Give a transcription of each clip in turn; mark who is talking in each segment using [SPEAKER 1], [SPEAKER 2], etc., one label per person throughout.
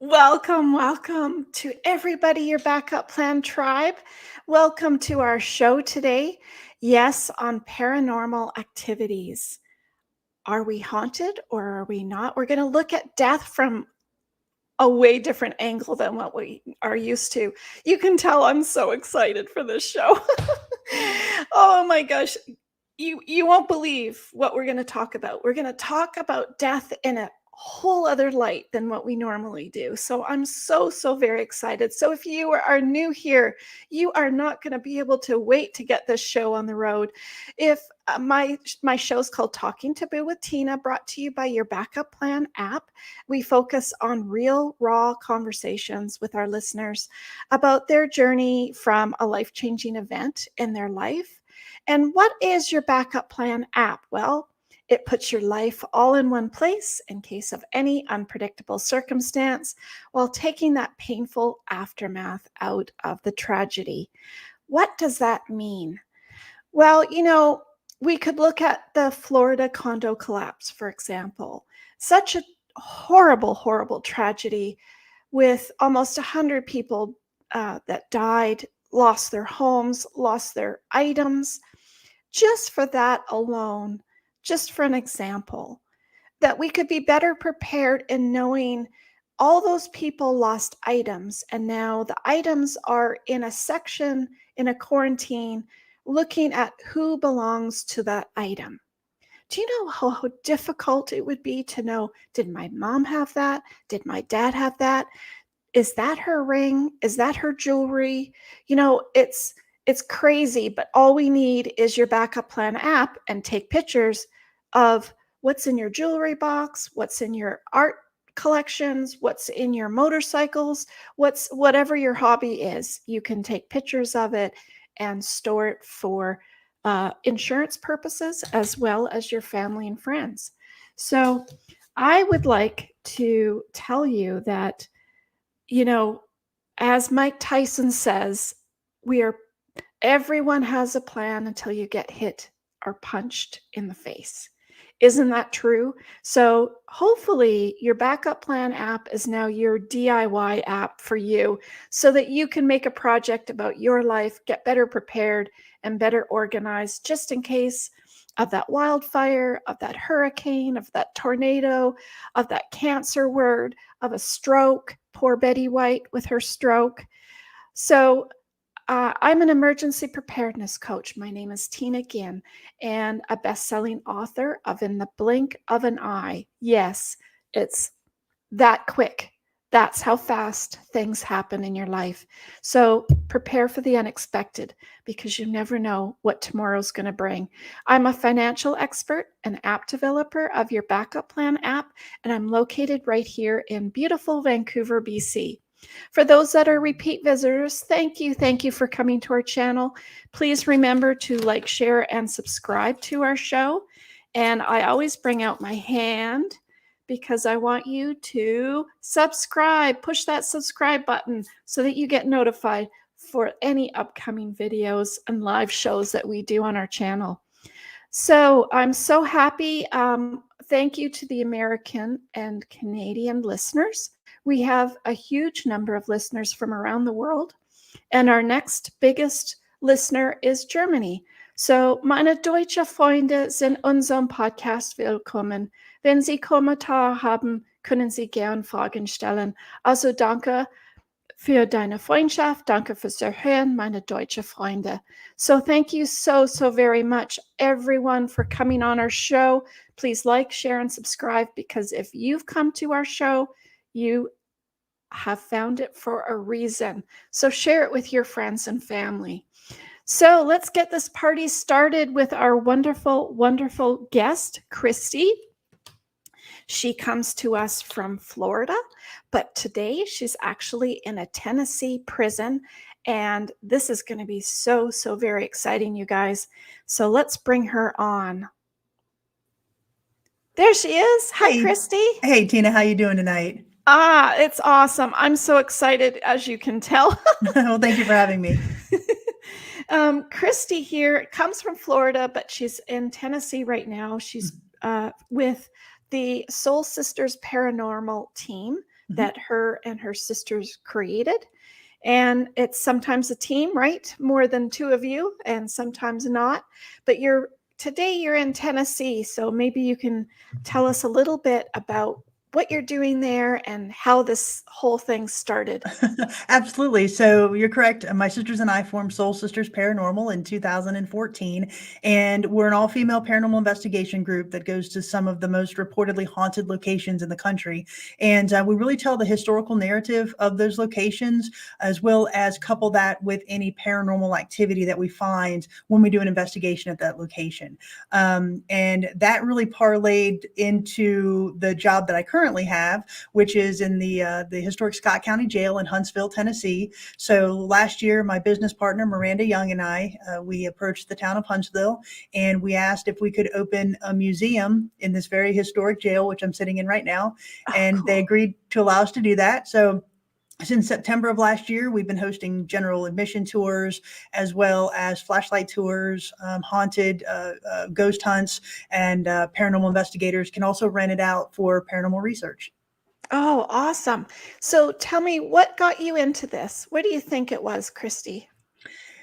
[SPEAKER 1] Welcome to everybody, your backup plan tribe. Welcome to our show today. Yes, on paranormal activities. Are we haunted or are we not? We're going to look at death from a way different angle than what we are used to. You can tell I'm so excited for this show. Oh my gosh. You won't believe what we're going to talk about. We're going to talk about death in a whole other light than what we normally do. So I'm so very excited. So if you are new here, you are not going to be able to wait to get this show on the road. If my show's called Talking Taboo with Tina, brought to you by your Backup Plan app. We focus on real, raw conversations with our listeners about their journey from a life-changing event in their life. And what is your Backup Plan app? Well, it puts your life all in one place in case of any unpredictable circumstance while taking that painful aftermath out of the tragedy. What does that mean? Well, we could look at the Florida condo collapse, for example. Such a horrible tragedy with almost 100 people that died, lost their homes, lost their items. Just for that alone, just for an example, that we could be better prepared in knowing all those people lost items, and now the items are in a section in a quarantine looking at who belongs to that item. Do you know how difficult it would be to know, did my mom have that? Did my dad have that? Is that her ring? Is that her jewelry? It's crazy, but all we need is your Backup Plan app and take pictures of what's in your jewelry box, what's in your art collections, what's in your motorcycles, whatever your hobby is. You can take pictures of it and store it for insurance purposes as well as your family and friends. So I would like to tell you that, as Mike Tyson says, everyone has a plan until you get hit or punched in the face. Isn't that true? So hopefully your Backup Plan app is now your DIY app for you so that you can make a project about your life, get better prepared and better organized just in case of that wildfire, of that hurricane, of that tornado, of that cancer word, of a stroke. Poor Betty White with her stroke. So I'm an emergency preparedness coach. My name is Tina Ginn, and a best-selling author of In the Blink of an Eye. Yes, it's that quick. That's how fast things happen in your life. So prepare for the unexpected because you never know what tomorrow's going to bring. I'm a financial expert, an app developer of your Backup Plan app, and I'm located right here in beautiful Vancouver, BC. For those that are repeat visitors, thank you for coming to our channel. Please remember to like, share, and subscribe to our show. And I always bring out my hand because I want you to subscribe. Push that subscribe button so that you get notified for any upcoming videos and live shows that we do on our channel. So I'm so happy. Thank you to the American and Canadian listeners. We have a huge number of listeners from around the world, and our next biggest listener is Germany. So, meine deutsche Freunde sind unserem Podcast willkommen. Wenn Sie Kommentare haben, können Sie gern Fragen stellen. Also danke für deine Freundschaft. Danke fürs Zuhören, meine deutsche Freunde. So thank you so very much, everyone, for coming on our show. Please like, share, and subscribe, because if you've come to our show, you have found it for a reason. So share it with your friends and family. So let's get this party started with our wonderful guest, Kristy. She comes to us from Florida, but today she's actually in a Tennessee prison, and this is going to be so very exciting, you guys. So let's bring her on. There she is. Hi,
[SPEAKER 2] Hey.
[SPEAKER 1] Kristy.
[SPEAKER 2] Hey, Tina, how you doing tonight?
[SPEAKER 1] It's awesome. I'm so excited, as you can tell.
[SPEAKER 2] Well, thank you for having me.
[SPEAKER 1] Kristy here comes from Florida, but she's in Tennessee right now. She's with the Soul Sisters Paranormal team.
[SPEAKER 2] Mhm.
[SPEAKER 1] that her and her sisters created. And it's sometimes a team, right? More than two of you, and sometimes not. But you're in Tennessee, so maybe you can tell us a little bit about what you're doing there and how this whole thing started.
[SPEAKER 2] Absolutely. So you're correct. My sisters and I formed Soul Sisters Paranormal in 2014, and we're an all-female paranormal investigation group that goes to some of the most reportedly haunted locations in the country. And we really tell the historical narrative of those locations, as well as couple that with any paranormal activity that we find when we do an investigation at that location. And that really parlayed into the job that I currently have, which is in the historic Scott County Jail in Huntsville, Tennessee. So last year, my business partner Miranda Young and I, we approached the town of Huntsville and we asked if we could open a museum in this very historic jail, which I'm sitting in right now,
[SPEAKER 1] Oh,
[SPEAKER 2] and they
[SPEAKER 1] cool.
[SPEAKER 2] agreed to allow us to do that. So since September of last year, we've been hosting general admission tours as well as flashlight tours, haunted ghost hunts, and paranormal investigators can also rent it out for paranormal research.
[SPEAKER 1] Oh, awesome. So tell me, what got you into this? What do you think it was, Kristy?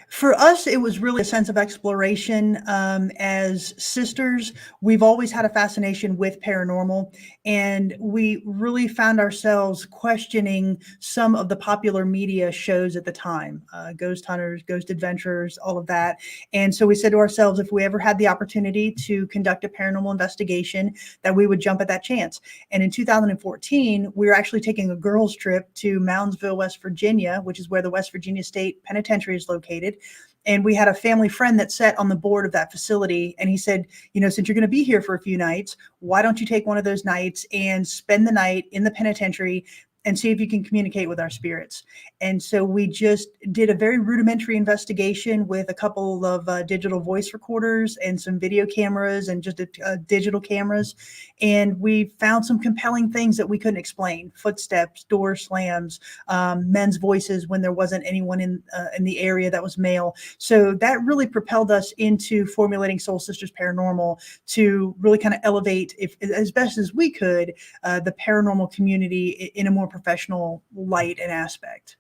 [SPEAKER 2] For us, it was really a sense of exploration. As sisters, we've always had a fascination with paranormal, and we really found ourselves questioning some of the popular media shows at the time, Ghost Hunters, Ghost Adventurers, all of that. And so we said to ourselves, if we ever had the opportunity to conduct a paranormal investigation, that we would jump at that chance. And in 2014, we were actually taking a girls' trip to Moundsville, West Virginia, which is where the West Virginia State Penitentiary is located. And we had a family friend that sat on the board of that facility. And he said, since you're going to be here for a few nights, why don't you take one of those nights and spend the night in the penitentiary and see if you can communicate with our spirits? And so we just did a very rudimentary investigation with a couple of digital voice recorders and some video cameras and just digital cameras. And we found some compelling things that we couldn't explain: footsteps, door slams, men's voices when there wasn't anyone in the area that was male. So that really propelled us into formulating Soul Sisters Paranormal to really kind of elevate, if as best as we could, the paranormal community in a more professional light and aspect.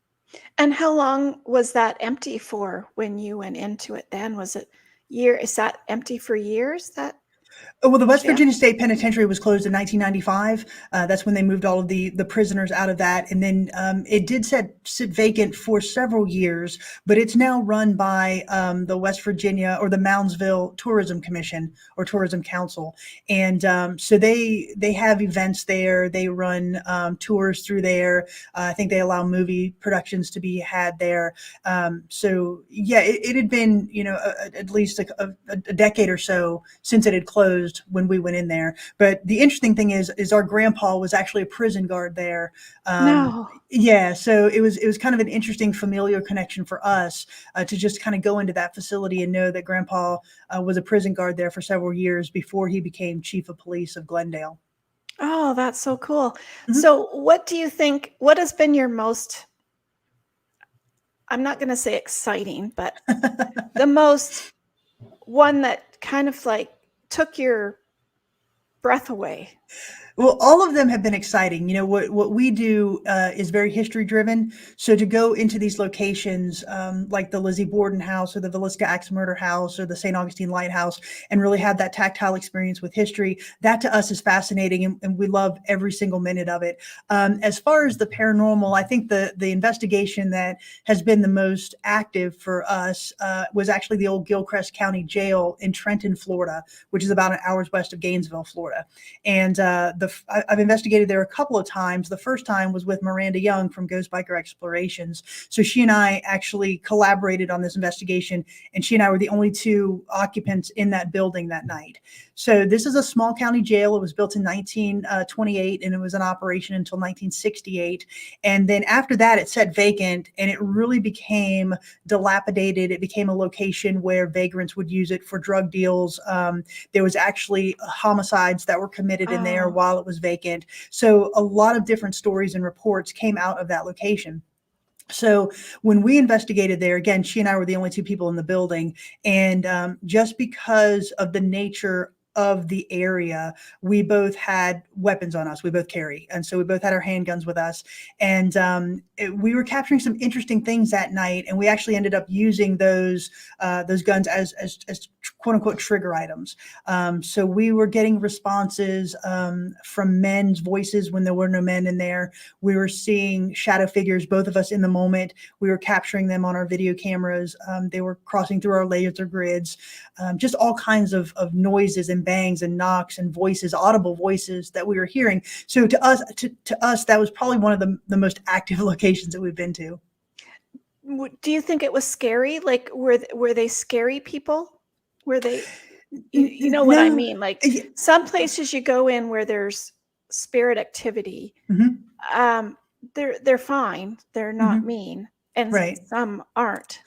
[SPEAKER 1] And how long was that empty for when you went into it then? Was it is that empty for years, that
[SPEAKER 2] Well, the West
[SPEAKER 1] jail?
[SPEAKER 2] Virginia State Penitentiary was closed in 1995. That's when they moved all of the prisoners out of that, and then it did sit vacant for several years. But it's now run by the West Virginia, or the Moundsville Tourism Commission or Tourism Council, and so they have events there. They run tours through there. I think they allow movie productions to be had there. So yeah, it had been at least a decade or so since it had closed when we went in there. But the interesting thing is our grandpa was actually a prison guard there.
[SPEAKER 1] No.
[SPEAKER 2] Yeah, so it was kind of an interesting familial connection for us to just kind of go into that facility and know that grandpa was a prison guard there for several years before he became chief of police of Glendale.
[SPEAKER 1] Oh, that's so cool.
[SPEAKER 2] Mhm.
[SPEAKER 1] So what do you think, what has been your most, I'm not going to say exciting, but the most one that kind of like took your breath away?
[SPEAKER 2] Well, all of them have been exciting. What we do is very history driven. So to go into these locations, like the Lizzie Borden House or the Villisca Axe Murder House or the St. Augustine Lighthouse, and really have that tactile experience with history, that to us is fascinating, and we love every single minute of it. As far as the paranormal, I think the investigation that has been the most active for us was actually the old Gilchrist County Jail in Trenton, Florida, which is about an hour's west of Gainesville, Florida. And I've investigated there a couple of times. The first time was with Miranda Young from Ghost Biker Explorations. So she and I actually collaborated on this investigation, and she and I were the only two occupants in that building that night. So this is a small county jail. It was built in 1928, and it was in operation until 1968. And then after that, it sat vacant, and it really became dilapidated. It became a location where vagrants would use it for drug deals. There was actually homicides that were committed in there
[SPEAKER 1] Oh,
[SPEAKER 2] while it was vacant. So a lot of different stories and reports came out of that location. So when we investigated there, again, she and I were the only two people in the building. And just because of the nature of the area, we both had weapons on us. We both carry. And so we both had our handguns with us. And we were capturing some interesting things that night. And we actually ended up using those guns as quote unquote trigger items. So we were getting responses from men's voices when there were no men in there. We were seeing shadow figures, both of us in the moment. We were capturing them on our video cameras. They were crossing through our laser grids, just all kinds of noises and bangs and knocks and voices, audible voices that we were hearing. So to us, that was probably one of the most active locations that we've been to.
[SPEAKER 1] Do you think it was scary? Like, were they scary people? Were they, you know what I
[SPEAKER 2] No.
[SPEAKER 1] mean? Like some places you go in where there's spirit activity,
[SPEAKER 2] Mhm.
[SPEAKER 1] they're fine. They're not
[SPEAKER 2] Mhm.
[SPEAKER 1] mean. And
[SPEAKER 2] Right.
[SPEAKER 1] some aren't.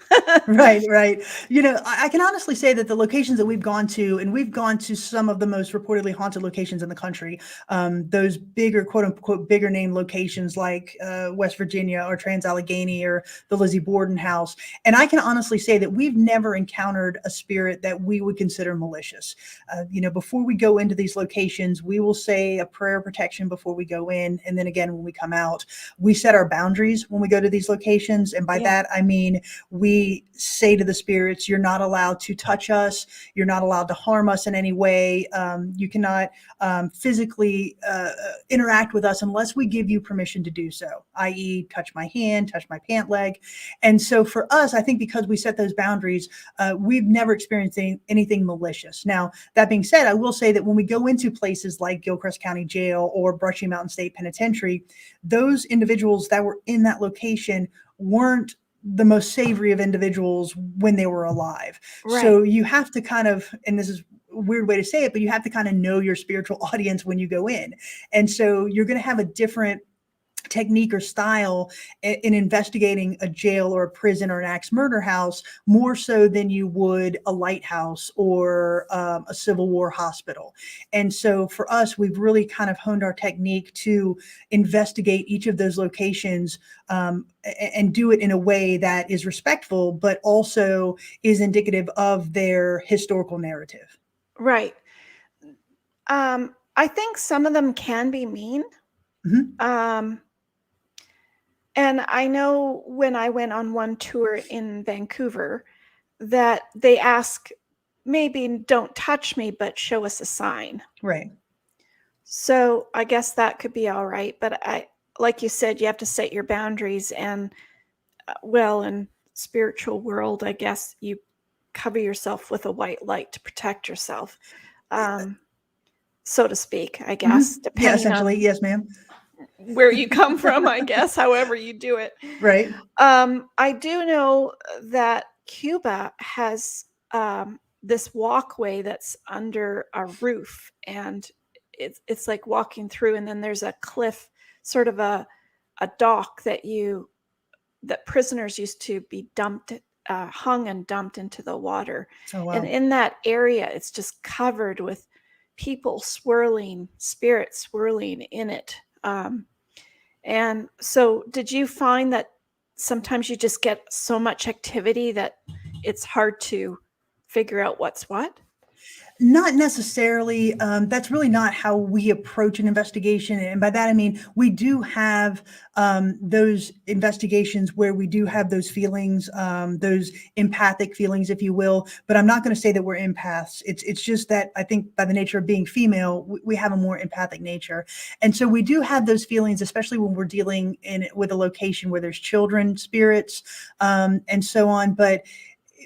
[SPEAKER 2] Right. You know, I can honestly say that the locations that we've gone to, and we've gone to some of the most reportedly haunted locations in the country, those bigger, quote unquote, bigger name locations like West Virginia or Trans-Allegheny or the Lizzie Borden house. And I can honestly say that we've never encountered a spirit that we would consider malicious. You know, before we go into these locations, we will say a prayer of protection before we go in. And then again, when we come out, we set our boundaries when we go to these locations. And by that, I mean, we say to the spirits, you're not allowed to touch us. You're not allowed to harm us in any way. You cannot physically interact with us unless we give you permission to do so, i.e. touch my hand, touch my pant leg. And so for us, I think because we set those boundaries, we've never experienced anything malicious. Now, that being said, I will say that when we go into places like Gilchrist County Jail or Brushy Mountain State Penitentiary, those individuals that were in that location weren't the most savory of individuals when they were alive.
[SPEAKER 1] Right.
[SPEAKER 2] So you have to kind of, and this is a weird way to say it, but you have to kind of know your spiritual audience when you go in. And so you're going to have a different technique or style in investigating a jail or a prison or an axe murder house, more so than you would a lighthouse or a Civil War hospital. And so for us, we've really kind of honed our technique to investigate each of those locations and do it in a way that is respectful, but also is indicative of their historical narrative.
[SPEAKER 1] Right. I think some of them can be mean.
[SPEAKER 2] Mhm.
[SPEAKER 1] And I know when I went on one tour in Vancouver that they ask, maybe don't touch me, but show us a sign.
[SPEAKER 2] Right.
[SPEAKER 1] So I guess that could be all right. But like you said, you have to set your boundaries. And well, in spiritual world, I guess you cover yourself with a white light to protect yourself, so to speak, I guess,
[SPEAKER 2] Yeah,
[SPEAKER 1] depending
[SPEAKER 2] essentially.
[SPEAKER 1] on
[SPEAKER 2] Yes, ma'am.
[SPEAKER 1] where you come from, I guess, however you do it.
[SPEAKER 2] Right.
[SPEAKER 1] I do know that Cuba has this walkway that's under a roof, and it's like walking through, and then there's a cliff, sort of a dock that prisoners used to be dumped, hung and dumped into the water.
[SPEAKER 2] Oh,
[SPEAKER 1] And
[SPEAKER 2] wow.
[SPEAKER 1] in that area, it's just covered with people swirling, spirits swirling in it. And so, did you find that sometimes you just get so much activity that it's hard to figure out what's what?
[SPEAKER 2] Not necessarily. That's really not how we approach an investigation. And by that, I mean, we do have those investigations where we do have those feelings, those empathic feelings, if you will. But I'm not going to say that we're empaths. It's just that I think by the nature of being female, we have a more empathic nature. And so we do have those feelings, especially when we're dealing with a location where there's children, spirits, and so on. But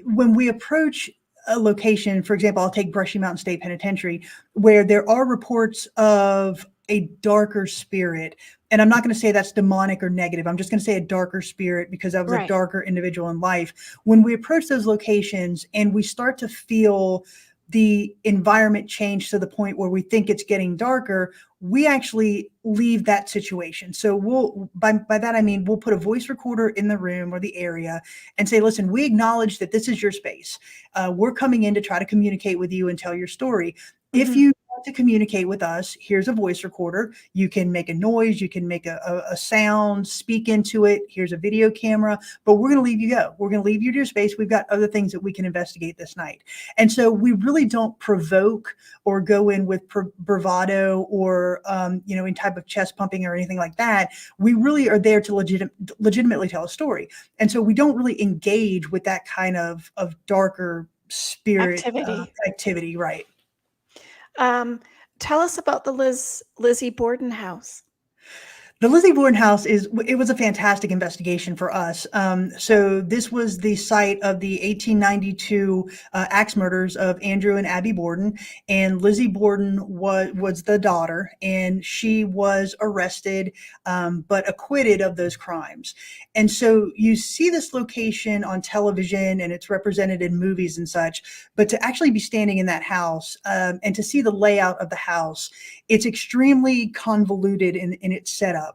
[SPEAKER 2] when we approach a location, for example, I'll take Brushy Mountain State Penitentiary, where there are reports of a darker spirit. And I'm not going to say that's demonic or negative. I'm just going to say a darker spirit because that was a
[SPEAKER 1] Right.
[SPEAKER 2] darker individual in life. When we approach those locations and we start to feel the environment change to the point where we think it's getting darker, we actually leave that situation. So by that, I mean, we'll put a voice recorder in the room or the area and say, listen, we acknowledge that this is your space. We're coming in to try to communicate with you and tell your story. If
[SPEAKER 1] Mhm.
[SPEAKER 2] you want to communicate with us, here's a voice recorder. You can make a noise, you can make a sound, speak into it. Here's a video camera, but we're going to leave you go. We're going to leave you to your space. We've got other things that we can investigate this night. And so we really don't provoke or go in with bravado or, any type of chest pumping or anything like that. We really are there to legitimately tell a story. And so we don't really engage with that kind of darker spirit activity. Right.
[SPEAKER 1] Tell us about the Lizzie Borden house.
[SPEAKER 2] The Lizzie Borden house it was a fantastic investigation for us. So this was the site of the 1892 axe murders of Andrew and Abby Borden, and Lizzie Borden was the daughter, and she was arrested, but acquitted of those crimes. And so you see this location on television, and it's represented in movies and such, but to actually be standing in that house and to see the layout of the house, it's extremely convoluted in its setup.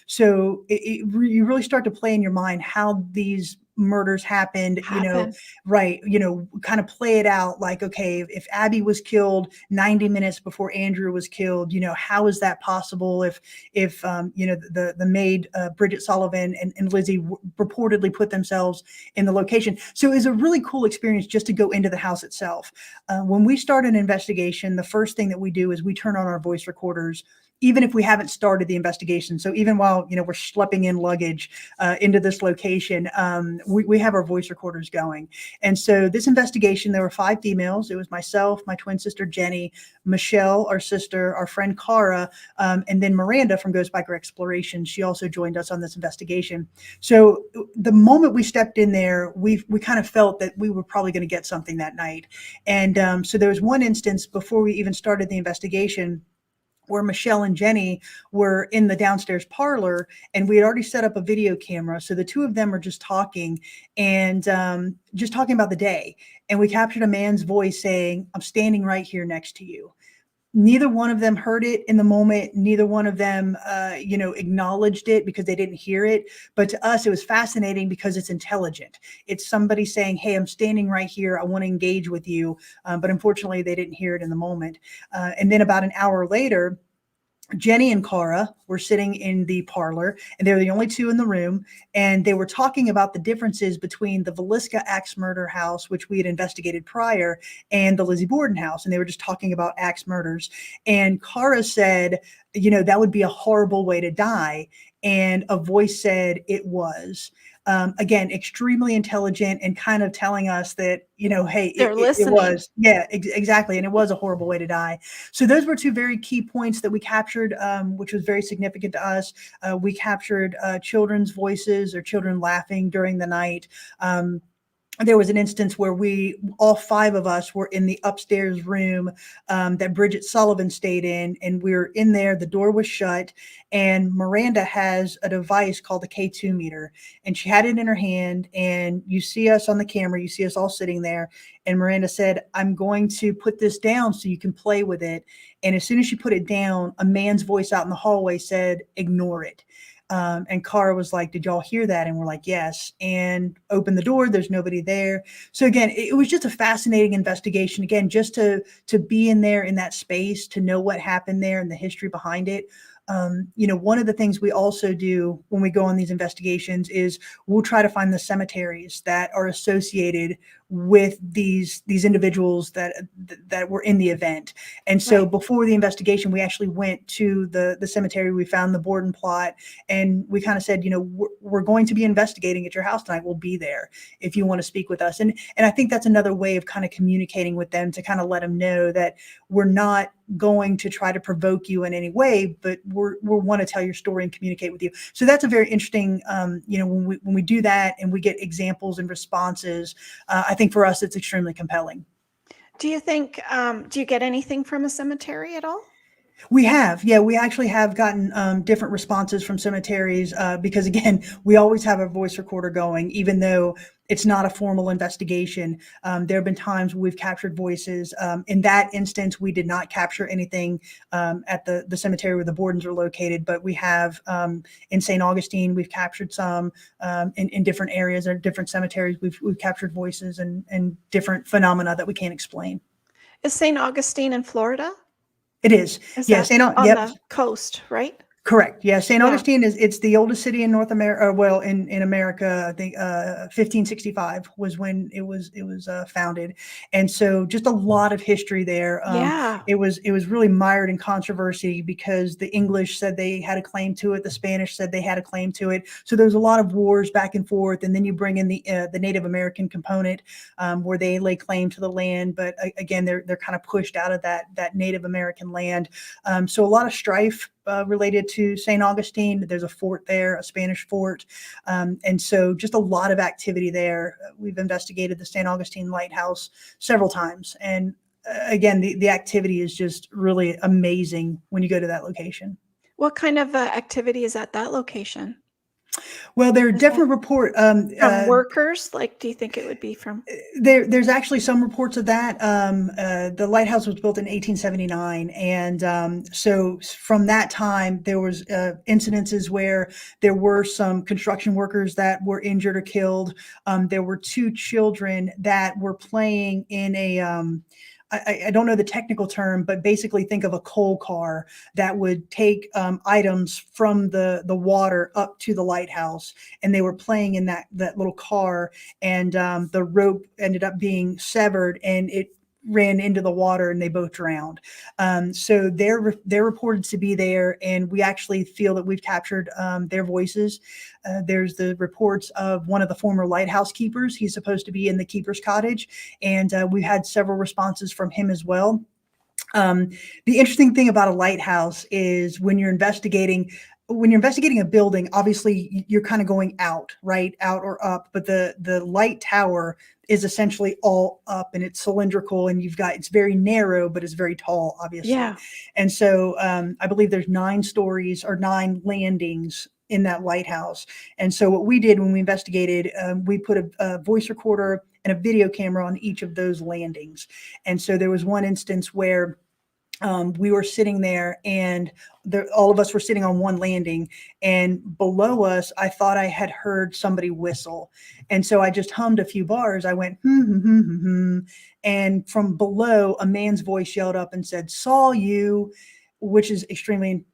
[SPEAKER 2] So you really start to play in your mind how these murders happened, right, kind of play it out like, okay, if Abby was killed 90 minutes before Andrew was killed, how is that possible if the maid, Bridget Sullivan and Lizzie reportedly put themselves in the location. So it was a really cool experience just to go into the house itself. When we start an investigation, the first thing that we do is we turn on our voice recorders, even if we haven't started the investigation. So even while, we're schlepping in luggage into this location, we have our voice recorders going. And so this investigation, there were 5 females. It was myself, my twin sister, Jenny, Michelle, our sister, our friend, Cara, and then Miranda from Ghost Biker Exploration. She also joined us on this investigation. So the moment we stepped in there, we kind of felt that we were probably going to get something that night. And so there was one instance before we even started the investigation where Michelle and Jenny were in the downstairs parlor, and we had already set up a video camera. So the two of them are just talking and just talking about the day. And we captured a man's voice saying, "I'm standing right here next to you." Neither one of them heard it in the moment. Neither one of them, acknowledged it because they didn't hear it. But to us, it was fascinating because it's intelligent. It's somebody saying, "Hey, I'm standing right here. I want to engage with you." But unfortunately, they didn't hear it in the moment. And then about an hour later, Jenny and Cara were sitting in the parlor, and they were the only two in the room, and they were talking about the differences between the Villisca axe murder house, which we had investigated prior, and the Lizzie Borden house. And they were just talking about axe murders. And Cara said, that would be a horrible way to die. And a voice said it was. Again, extremely intelligent and kind of telling us that, hey, it was. Yeah, exactly. And it was a horrible way to die. So those were 2 very key points that we captured, which was very significant to us. We captured children's voices or children laughing during the night. There was an instance where all 5 of us were in the upstairs room that Bridget Sullivan stayed in, and we were in there. The door was shut, and Miranda has a device called the K2 meter, and she had it in her hand. And you see us on the camera, you see us all sitting there, and Miranda said, "I'm going to put this down so you can play with it." And as soon as she put it down, a man's voice out in the hallway said, "Ignore it." And Cara was like, "Did y'all hear that?" And we're like, "Yes." And open the door, there's nobody there. So again, it was just a fascinating investigation. Again, just to be in there in that space, to know what happened there and the history behind it. One of the things we also do when we go on these investigations is we'll try to find the cemeteries that are associated with these individuals that were in the event. And so before the investigation, we actually went to the cemetery. We found the Borden plot, and we kind of said, we're going to be investigating at your house tonight. We'll be there if you want to speak with us. And I think that's another way of kind of communicating with them, to kind of let them know that we're not going to try to provoke you in any way, but we want to tell your story and communicate with you. So that's a very interesting, when we do that and we get examples and responses, I think for us, it's extremely compelling.
[SPEAKER 1] Do you think, do you get anything from a cemetery at all?
[SPEAKER 2] We have, yeah, we actually have gotten different responses from cemeteries because, again, we always have a voice recorder going, even though it's not a formal investigation. There have been times we've captured voices. In that instance, we did not capture anything at the cemetery where the Bordens are located, but we have in St. Augustine, we've captured some in different areas or different cemeteries. We've captured voices and different phenomena that we can't explain.
[SPEAKER 1] Is St. Augustine in Florida?
[SPEAKER 2] It is.
[SPEAKER 1] Is
[SPEAKER 2] Yes.
[SPEAKER 1] that on
[SPEAKER 2] Yep.
[SPEAKER 1] the coast, right?
[SPEAKER 2] Correct. Yeah, St.
[SPEAKER 1] Yeah.
[SPEAKER 2] Augustine it's the oldest city in North America. Well, in America, I think 1565 was when it was founded, and so just a lot of history there.
[SPEAKER 1] Yeah.
[SPEAKER 2] It was really mired in controversy because the English said they had a claim to it, the Spanish said they had a claim to it. So there's a lot of wars back and forth, and then you bring in the Native American component where they lay claim to the land, but again they're kind of pushed out of that Native American land. So a lot of strife related to St. Augustine. There's a fort there, a Spanish fort. And so just a lot of activity there. We've investigated the St. Augustine Lighthouse several times. And again, the activity is just really amazing when you go to that location.
[SPEAKER 1] What kind of activity is at that location?
[SPEAKER 2] Well, there are
[SPEAKER 1] Is that
[SPEAKER 2] definite report.
[SPEAKER 1] from workers? Like, do you think it would be from?
[SPEAKER 2] There's actually some reports of that. The lighthouse was built in 1879, and so from that time there was incidences where there were some construction workers that were injured or killed. There were two children that were playing in a I don't know the technical term, but basically think of a coal car that would take items from the water up to the lighthouse, and they were playing in that little car, and the rope ended up being severed, and it ran into the water, and they both drowned. So they're reported to be there, and we actually feel that we've captured their voices. There's the reports of one of the former lighthouse keepers. He's supposed to be in the keeper's cottage, and we had several responses from him as well. Um, the interesting thing about a lighthouse is when you're investigating a building, obviously you're kind of going out, right? Out or up, but the light tower is essentially all up, and it's cylindrical, and it's very narrow, but it's very tall, obviously.
[SPEAKER 1] Yeah.
[SPEAKER 2] And so I believe there's 9 stories or 9 landings in that lighthouse. And so what we did when we investigated, we put a voice recorder and a video camera on each of those landings. And so there was one instance where we were sitting there, and all of us were sitting on one landing, and below us I thought I had heard somebody whistle, and so I just hummed a few bars. I went hmm, hmm, hmm, hmm, hmm. And from below a man's voice yelled up and said, "Saw you," which is extremely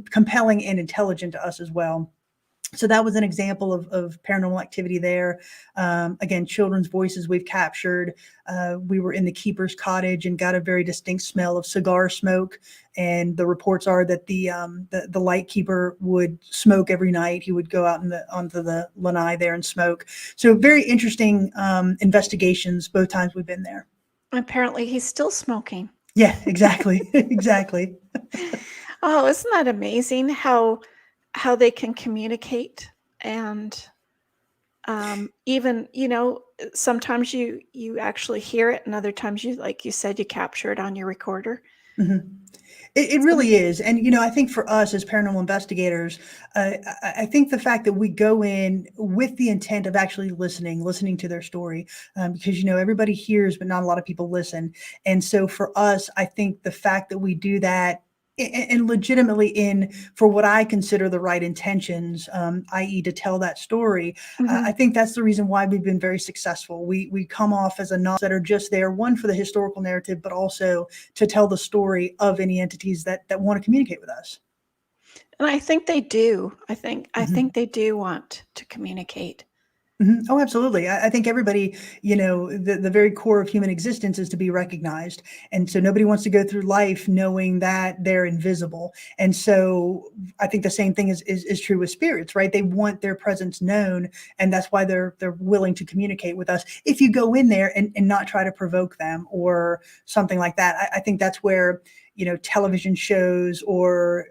[SPEAKER 2] compelling and intelligent to us as well. So that was an example of paranormal activity there. Again, children's voices we've captured. We were in the keeper's cottage and got a very distinct smell of cigar smoke. And the reports are that the light keeper would smoke every night. He would go out onto the lanai there and smoke. So very interesting investigations both times we've been there.
[SPEAKER 1] Apparently, he's still smoking.
[SPEAKER 2] Yeah, exactly, exactly.
[SPEAKER 1] Oh, isn't that amazing how they can communicate? And even, sometimes you actually hear it, and other times you, like you said, you capture it on your recorder.
[SPEAKER 2] Mhm. It
[SPEAKER 1] So,
[SPEAKER 2] really is. And, I think for us as paranormal investigators, I think the fact that we go in with the intent of actually listening to their story, because, everybody hears, but not a lot of people listen. And so for us, I think the fact that we do that and legitimately for what I consider the right intentions, i.e. to tell that story, I
[SPEAKER 1] mhm.
[SPEAKER 2] think that's the reason why we've been very successful. We come off as a novel that are just there, one, for the historical narrative, but also to tell the story of any entities that want to communicate with us.
[SPEAKER 1] And I think they do. I
[SPEAKER 2] Mhm.
[SPEAKER 1] think they do want to communicate.
[SPEAKER 2] Mhm. Oh, absolutely. I think everybody, the very core of human existence is to be recognized. And so nobody wants to go through life knowing that they're invisible. And so I think the same thing is true with spirits, right? They want their presence known. And that's why they're willing to communicate with us. If you go in there and not try to provoke them or something like that, I think that's where television shows or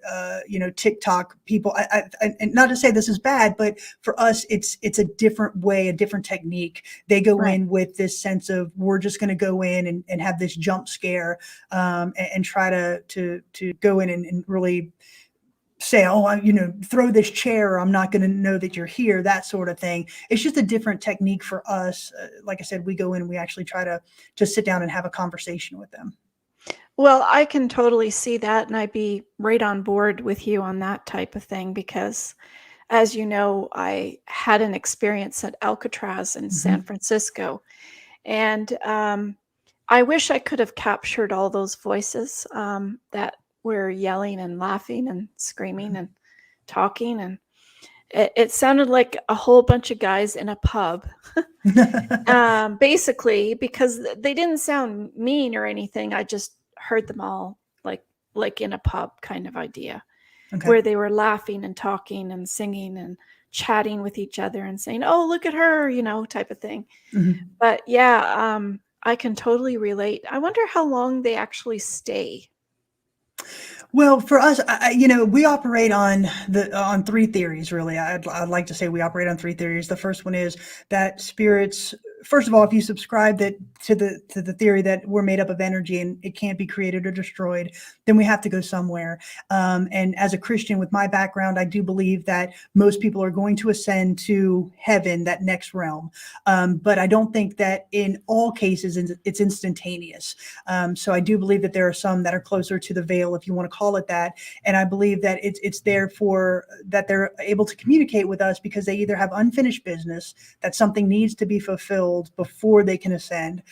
[SPEAKER 2] TikTok people. And not to say this is bad, but for us, it's a different way, a different technique. They go
[SPEAKER 1] Right.
[SPEAKER 2] in with this sense of we're just going to go in and have this jump scare, and try to go in and really say, oh, throw this chair, or I'm not going to know that you're here, that sort of thing. It's just a different technique for us. Like I said, we go in and we actually try to sit down and have a conversation with them.
[SPEAKER 1] Well, I can totally see that, and I'd be right on board with you on that type of thing because, as you know, I had an experience at Alcatraz in San
[SPEAKER 2] Mhm.
[SPEAKER 1] Francisco, and I wish I could have captured all those voices that were yelling and laughing and screaming and talking. And it sounded like a whole bunch of guys in a pub, basically, because they didn't sound mean or anything. I just heard them all like in a pub kind of idea,
[SPEAKER 2] Okay.
[SPEAKER 1] where they were laughing and talking and singing and chatting with each other and saying, "Oh, look at her," type of thing.
[SPEAKER 2] Mhm.
[SPEAKER 1] But yeah, I can totally relate. I wonder how long they actually stay.
[SPEAKER 2] Well, for us, we operate on three theories, really. I'd like to say we operate on three theories. The first one is that spirits. First of all, if you subscribe that to the theory that we're made up of energy and it can't be created or destroyed, then we have to go somewhere. And as a Christian with my background, I do believe that most people are going to ascend to heaven, that next realm. But I don't think that in all cases it's instantaneous. So I do believe that there are some that are closer to the veil, if you want to call it that. And I believe that it's there for that they're able to communicate with us because they either have unfinished business, that something needs to be fulfilled before they can ascend.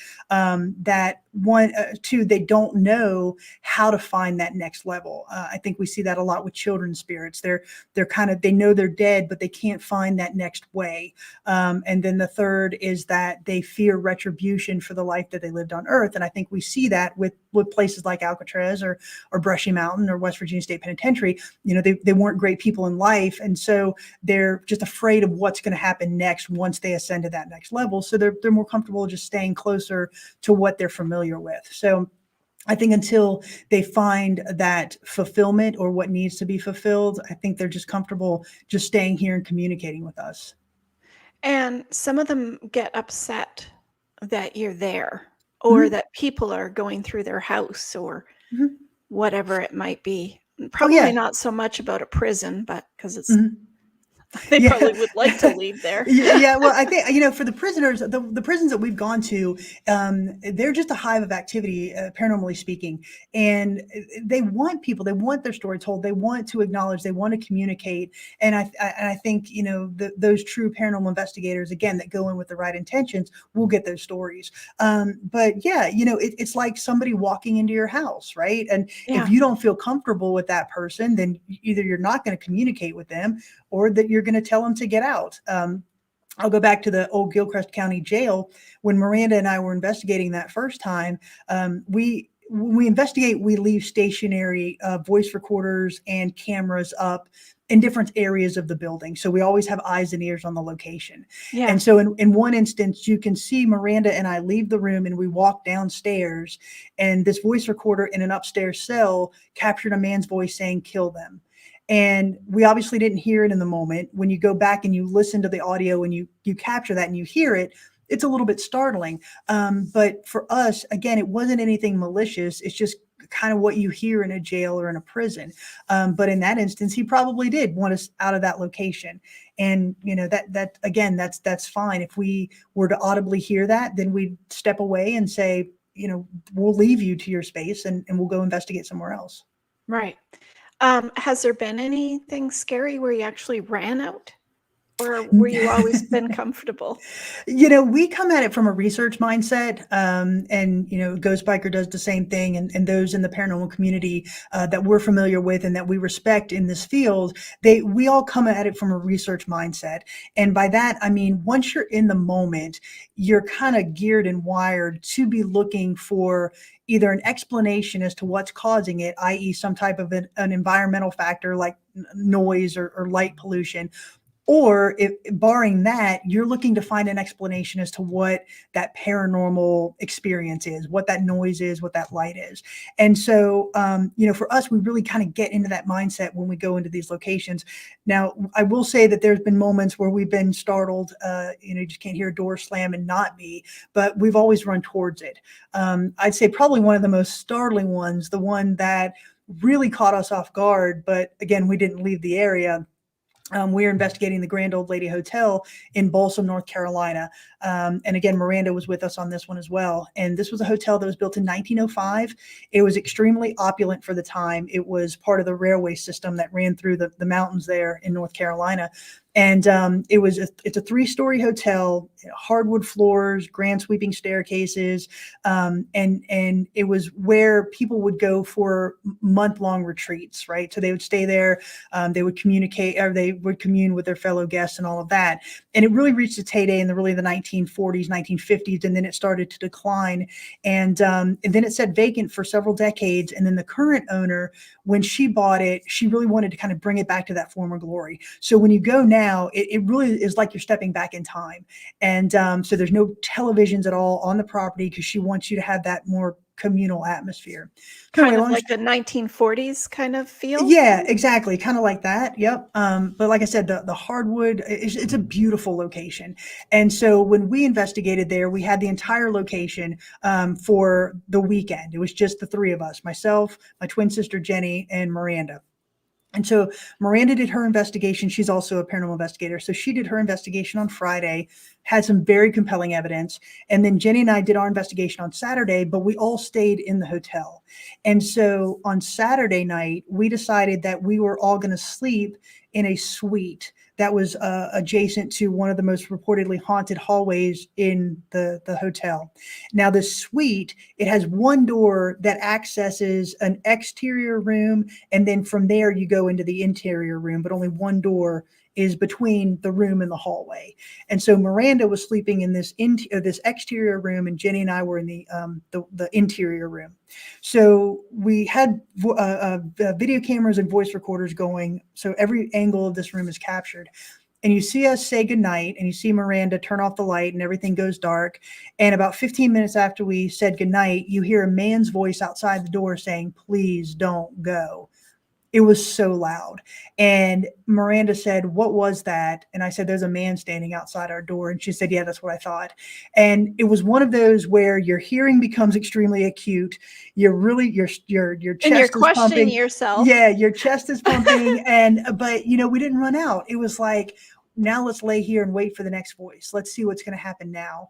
[SPEAKER 2] Two, they don't know how to find that next level. I think we see that a lot with children's spirits. They know they're dead, but they can't find that next way. And then the third is that they fear retribution for the life that they lived on Earth. And I think we see that with places like Alcatraz or Brushy Mountain or West Virginia State Penitentiary. They weren't great people in life, and so they're just afraid of what's going to happen next once they ascend to that next level. So they're more comfortable just staying closer to what they're familiar with. So I think until they find that fulfillment or what needs to be fulfilled, I think they're just comfortable just staying here and communicating with us.
[SPEAKER 1] And some of them get upset that you're there, or
[SPEAKER 2] Mhm.
[SPEAKER 1] that people are going through their house, or
[SPEAKER 2] Mhm.
[SPEAKER 1] whatever it might be.
[SPEAKER 2] Oh
[SPEAKER 1] Probably
[SPEAKER 2] yeah.
[SPEAKER 1] not so much about a prison, but because
[SPEAKER 2] Mhm.
[SPEAKER 1] they
[SPEAKER 2] Yeah.
[SPEAKER 1] probably would like to leave there.
[SPEAKER 2] Yeah, well, I think, for the prisoners, the prisons that we've gone to, they're just a hive of activity, paranormally speaking. And they want people, they want their story told, they want to acknowledge, they want to communicate. And I think, those true paranormal investigators, again, that go in with the right intentions, will get those stories. But yeah, it's like somebody walking into your house, right? And if
[SPEAKER 1] Yeah.
[SPEAKER 2] you don't feel comfortable with that person, then either you're not going to communicate with them or that you're going to tell them to get out. I'll go back to the old Gilchrist County Jail. When Miranda and I were investigating that first time, when we investigate, we leave stationary voice recorders and cameras up in different areas of the building. So we always have eyes and ears on the location.
[SPEAKER 1] Yeah.
[SPEAKER 2] And so in one instance, you can see Miranda and I leave the room and we walk downstairs, and this voice recorder in an upstairs cell captured a man's voice saying, "Kill them." And we obviously didn't hear it in the moment. When you go back and you listen to the audio and you capture that and you hear it, it's a little bit startling. But for us, again, it wasn't anything malicious. It's just kind of what you hear in a jail or in a prison. But in that instance, he probably did want us out of that location. And that again, that's fine. If we were to audibly hear that, then we'd step away and say, we'll leave you to your space and we'll go investigate somewhere else.
[SPEAKER 1] Right. Has there been anything scary where you actually ran out? Or were you always been comfortable?
[SPEAKER 2] We come at it from a research mindset, and Ghost Biker does the same thing, and those in the paranormal community that we're familiar with and that we respect in this field, we all come at it from a research mindset. And by that, I mean, once you're in the moment, you're kind of geared and wired to be looking for either an explanation as to what's causing it, i.e., some type of an environmental factor like noise or light pollution. Or if barring that, you're looking to find an explanation as to what that paranormal experience is, what that noise is, what that light is. And so, for us, we really kind of get into that mindset when we go into these locations. Now, I will say that there's been moments where we've been startled, you just can't hear a door slam and not be, but we've always run towards it. I'd say probably one of the most startling ones, the one that really caught us off guard, but again, we didn't leave the area. We're investigating the Grand Old Lady Hotel in Balsam, North Carolina. And again, Miranda was with us on this one as well. And this was a hotel that was built in 1905. It was extremely opulent for the time. It was part of the railway system that ran through the mountains there in North Carolina. And it's a 3-story hotel, hardwood floors, grand sweeping staircases, and it was where people would go for month-long retreats, right? So they would stay there, they would communicate, or they would commune with their fellow guests and all of that. And it really reached its heyday in the 1940s, 1950s, and then it started to decline. And then it sat vacant for several decades. And then the current owner, when she bought it, she really wanted to kind of bring it back to that former glory. So when you go now, it really is like you're stepping back in time. And so there's no televisions at all on the property, because she wants you to have that more communal atmosphere.
[SPEAKER 1] Kind of like the 1940s kind of feel?
[SPEAKER 2] Yeah, exactly. Kind of like that. Yep. But like I said, the hardwood, it's a beautiful location. And so when we investigated there, we had the entire location for the weekend. It was just the 3 of us, myself, my twin sister, Jenny, and Miranda. And so Miranda did her investigation. She's also a paranormal investigator. So she did her investigation on Friday, had some very compelling evidence. And then Jenny and I did our investigation on Saturday, but we all stayed in the hotel. And so on Saturday night, we decided that we were all going to sleep in a suite that was adjacent to one of the most reportedly haunted hallways in the hotel. Now, the suite, it has one door that accesses an exterior room, and then from there you go into the interior room, but only one door is between the room and the hallway. And so Miranda was sleeping in this exterior room, and Jenny and I were in the interior room. So we had video cameras and voice recorders going, so every angle of this room is captured. And you see us say goodnight, and you see Miranda turn off the light, and everything goes dark. And about 15 minutes after we said goodnight, you hear a man's voice outside the door saying, "Please don't go." It was so loud. And Miranda said, "What was that?" And I said, "There's a man standing outside our door." And she said, "Yeah, that's what I thought." And it was one of those where your hearing becomes extremely acute. You're really, your chest
[SPEAKER 1] And you're
[SPEAKER 2] is
[SPEAKER 1] questioning
[SPEAKER 2] pumping.
[SPEAKER 1] yourself.
[SPEAKER 2] Yeah, your chest is pumping. But we didn't run out. It was like, now let's lay here and wait for the next voice. Let's see what's going to happen now.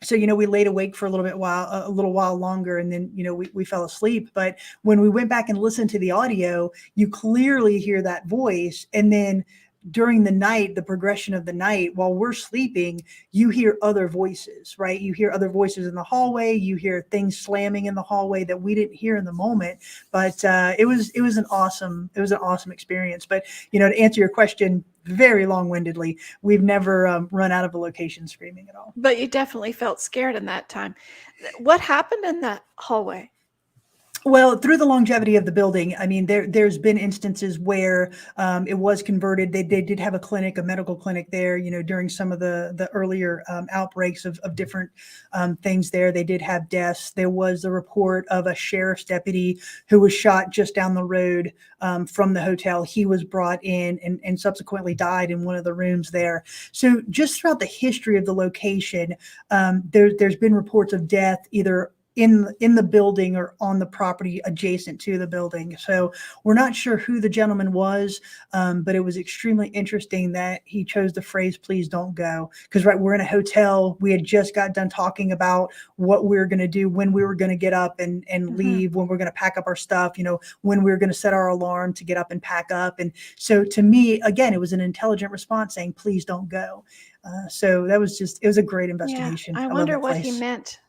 [SPEAKER 2] So, we laid awake for a little while longer, and then, we fell asleep. But when we went back and listened to the audio, you clearly hear that voice. And then during the night, the progression of the night, while we're sleeping, you hear other voices, right? You hear other voices in the hallway. You hear things slamming in the hallway that we didn't hear in the moment. But it was an awesome experience. But, to answer your question very long-windedly, we've never run out of a location screaming at all.
[SPEAKER 1] But you definitely felt scared in that time. What happened in that hallway?
[SPEAKER 2] Well, through the longevity of the building, I mean, there's been instances where it was converted. They did have a medical clinic there, during some of the earlier outbreaks of different things there. They did have deaths. There was a report of a sheriff's deputy who was shot just down the road from the hotel. He was brought in and subsequently died in one of the rooms there. So just throughout the history of the location, there's been reports of death either in the building or on the property adjacent to the building. So we're not sure who the gentleman was, but it was extremely interesting that he chose the phrase, "Please don't go." Because we're in a hotel. We had just got done talking about what we were going to do, when we were going to get up and leave, when we're going to pack up our stuff, when we were going to set our alarm to get up and pack up. And so to me, again, it was an intelligent response saying, "Please don't go." So it was a great investigation.
[SPEAKER 1] Yeah, I
[SPEAKER 2] love
[SPEAKER 1] wonder
[SPEAKER 2] that
[SPEAKER 1] what he
[SPEAKER 2] place.
[SPEAKER 1] meant.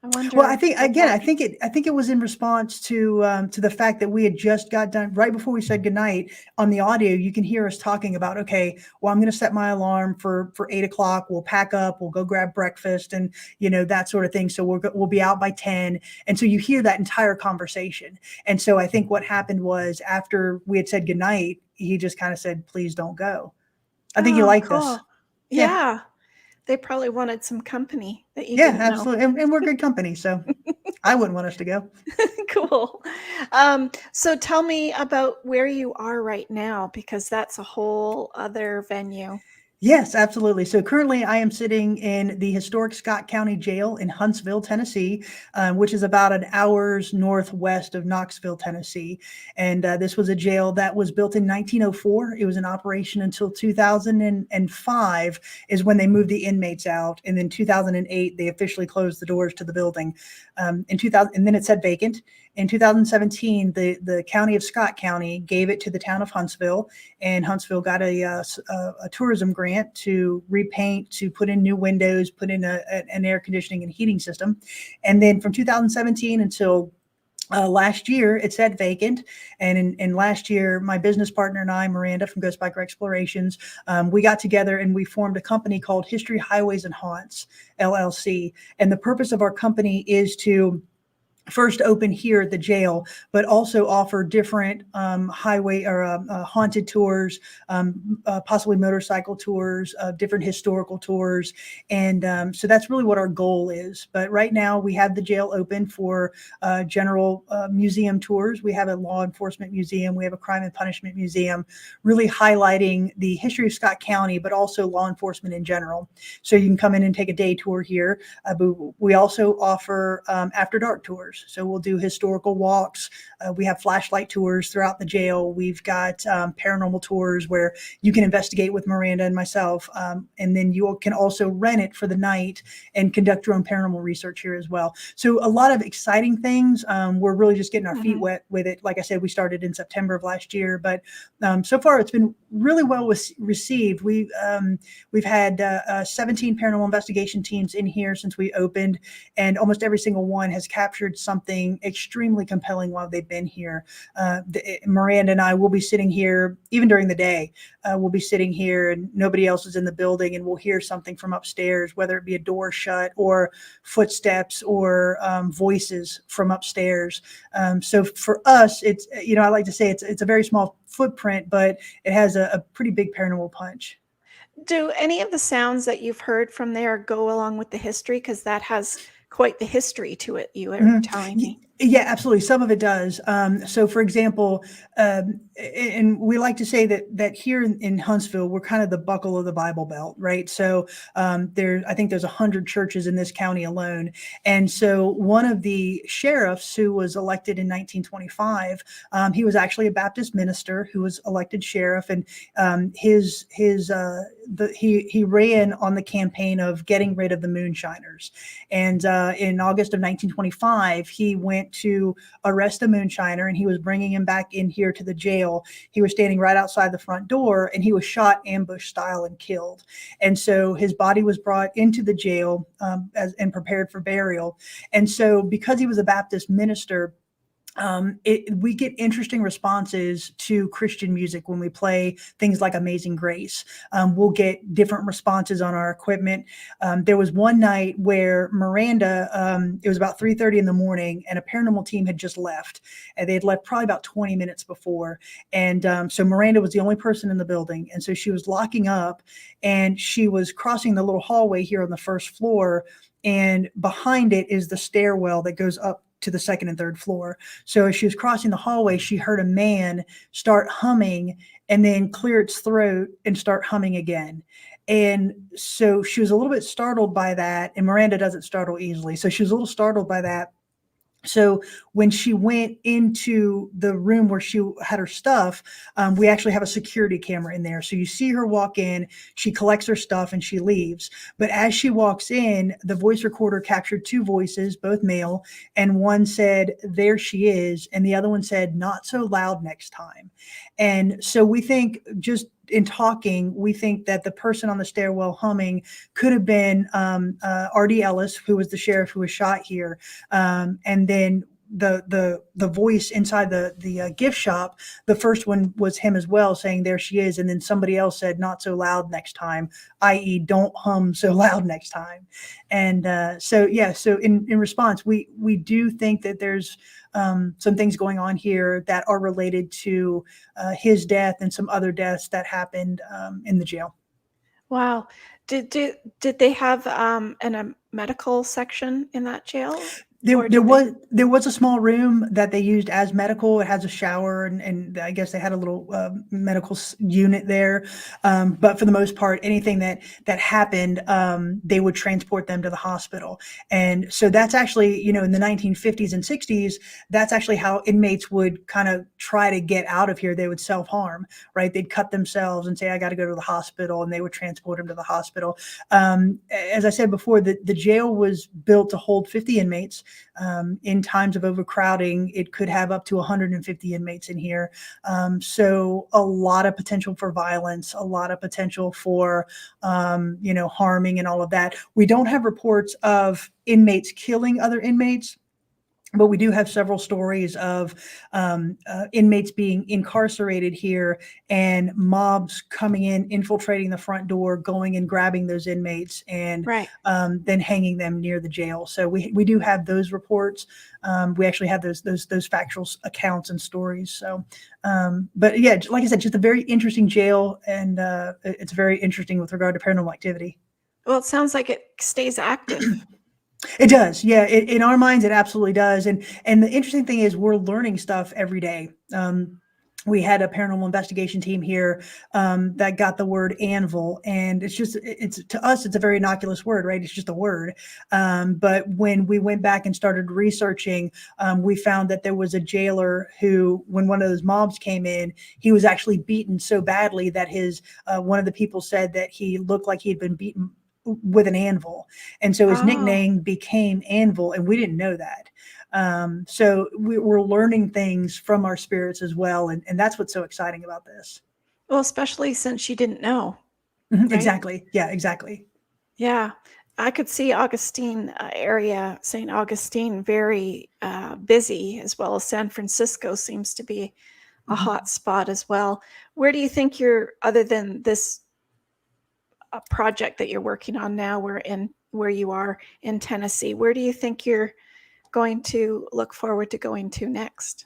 [SPEAKER 1] I
[SPEAKER 2] Well,
[SPEAKER 1] wonder
[SPEAKER 2] I think
[SPEAKER 1] what
[SPEAKER 2] again,
[SPEAKER 1] that
[SPEAKER 2] I think it was in response to the fact that we had just got done right before we said goodnight. On the audio, you can hear us talking about, okay, well, I'm going to set my alarm for 8 o'clock. We'll pack up, we'll go grab breakfast, and that sort of thing. So we'll be out by 10. And so you hear that entire conversation. And so I think what happened was, after we had said goodnight, he just kind of said, "Please don't go." I think he
[SPEAKER 1] Oh,
[SPEAKER 2] liked us.
[SPEAKER 1] cool.
[SPEAKER 2] Yeah.
[SPEAKER 1] Yeah. They probably wanted some company that you
[SPEAKER 2] Yeah,
[SPEAKER 1] didn't know.
[SPEAKER 2] absolutely. And we're good company, so I wouldn't want us to go.
[SPEAKER 1] Cool. So tell me about where you are right now, because that's a whole other venue.
[SPEAKER 2] Yes, absolutely. So currently I am sitting in the historic Scott County Jail in Huntsville, Tennessee, which is about an hour's northwest of Knoxville, Tennessee. And this was a jail that was built in 1904. It was in operation until 2005 is when they moved the inmates out. And then 2008, they officially closed the doors to the building. In 2000, and then it sat vacant. In 2017, the county of Scott County gave it to the town of Huntsville, and Huntsville got a tourism grant to repaint, to put in new windows, put in an air conditioning and heating system. And then from 2017 until last year, it sat vacant. And in last year, my business partner and I, Miranda from Ghost Biker Explorations, we got together and we formed a company called History Highways and Haunts, LLC. And the purpose of our company is to first open here at the jail, but also offer different highway or haunted tours, possibly motorcycle tours, different historical tours. And so that's really what our goal is. But right now we have the jail open for general museum tours. We have a law enforcement museum. We have a crime and punishment museum, really highlighting the history of Scott County, but also law enforcement in general. So you can come in and take a day tour here. But we also offer after dark tours. So we'll do historical walks. We have flashlight tours throughout the jail. We've got paranormal tours where you can investigate with Miranda and myself. And then you can also rent it for the night and conduct your own paranormal research here as well. So a lot of exciting things. We're really just getting our feet wet with it. Like I said, we started in September of last year, but so far it's been really well received. We've had 17 paranormal investigation teams in here since we opened, and almost every single one has captured something extremely compelling while they've been here. Miranda and I will be sitting here even during the day. We'll be sitting here and nobody else is in the building, and we'll hear something from upstairs, whether it be a door shut or footsteps or voices from upstairs. So for us, it's, I like to say it's a very small footprint, but it has a pretty big paranormal punch.
[SPEAKER 1] Do any of the sounds that you've heard from there go along with the history? Because that has quite the history to it, you were telling me.
[SPEAKER 2] Yeah, absolutely. Some of it does. So, for example, and we like to say that here in Huntsville, we're kind of the buckle of the Bible Belt, right? So, I think there's 100 churches in this county alone, and so one of the sheriffs who was elected in 1925, he was actually a Baptist minister who was elected sheriff, and he ran on the campaign of getting rid of the moonshiners, and in August of 1925, he went to arrest a moonshiner, and he was bringing him back in here to the jail. He was standing right outside the front door, and he was shot ambush style and killed. And so his body was brought into the jail and prepared for burial. And so because he was a Baptist minister, we get interesting responses to Christian music when we play things like Amazing Grace. We'll get different responses on our equipment. There was one night where Miranda, it was about 3:30 in the morning, and a paranormal team had just left. And they had left probably about 20 minutes before. And so Miranda was the only person in the building. And so she was locking up, and she was crossing the little hallway here on the first floor. And behind it is the stairwell that goes up to the second and third floor. So as she was crossing the hallway, she heard a man start humming and then clear its throat and start humming again. And so she was a little bit startled by that. And Miranda doesn't startle easily. So she was a little startled by that. So when she went into the room where she had her stuff, we actually have a security camera in there. So you see her walk in, she collects her stuff, and she leaves. But as she walks in, the voice recorder captured two voices, both male, and one said, "There she is," and the other one said, "Not so loud next time." And so we think, just in talking, we think that the person on the stairwell humming could have been R.D. Ellis, who was the sheriff who was shot here. And then the voice inside the gift shop, the first one was him as well, saying, "There she is." And then somebody else said, "Not so loud next time," i.e. don't hum so loud next time. And so in response, we do think that there's some things going on here that are related to his death and some other deaths that happened in the jail.
[SPEAKER 1] Wow. Did they have a medical section in that jail?
[SPEAKER 2] There was a small room that they used as medical. It has a shower, and I guess they had a little medical unit there. But for the most part, anything that happened, they would transport them to the hospital. And so that's actually, in the 1950s and 60s, that's actually how inmates would kind of try to get out of here. They would self-harm, right? They'd cut themselves and say, "I got to go to the hospital," and they would transport them to the hospital. As I said before, the jail was built to hold 50 inmates. In times of overcrowding, it could have up to 150 inmates in here. So a lot of potential for violence, a lot of potential for, harming and all of that. We don't have reports of inmates killing other inmates, but we do have several stories of inmates being incarcerated here and mobs coming in, infiltrating the front door, going and grabbing those inmates, and
[SPEAKER 1] Right.
[SPEAKER 2] then hanging them near the jail. So we do have those reports. We actually have those factual accounts and stories. So, but yeah, like I said, just a very interesting jail, and it's very interesting with regard to paranormal activity.
[SPEAKER 1] Well, it sounds like it stays active.
[SPEAKER 2] It does. Yeah. In our minds, it absolutely does. And the interesting thing is we're learning stuff every day. We had a paranormal investigation team here that got the word anvil, and it's to us, it's a very innocuous word, right? It's just a word. But when we went back and started researching, we found that there was a jailer who, when one of those mobs came in, he was actually beaten so badly that one of the people said that he looked like he'd been beaten with an anvil, and so his
[SPEAKER 1] Oh,
[SPEAKER 2] nickname became Anvil, and we didn't know that. So we're learning things from our spirits as well, and that's what's so exciting about this.
[SPEAKER 1] well, especially since you didn't know, right?
[SPEAKER 2] Exactly. Yeah, exactly.
[SPEAKER 1] Yeah. I could see Augustine area, St. Augustine, very busy, as well as San Francisco seems to be a
[SPEAKER 2] Mhm.
[SPEAKER 1] hot spot as well. Where do you think other than this project that you're working on now, where you are in Tennessee, where do you think you're going to look forward to going to next?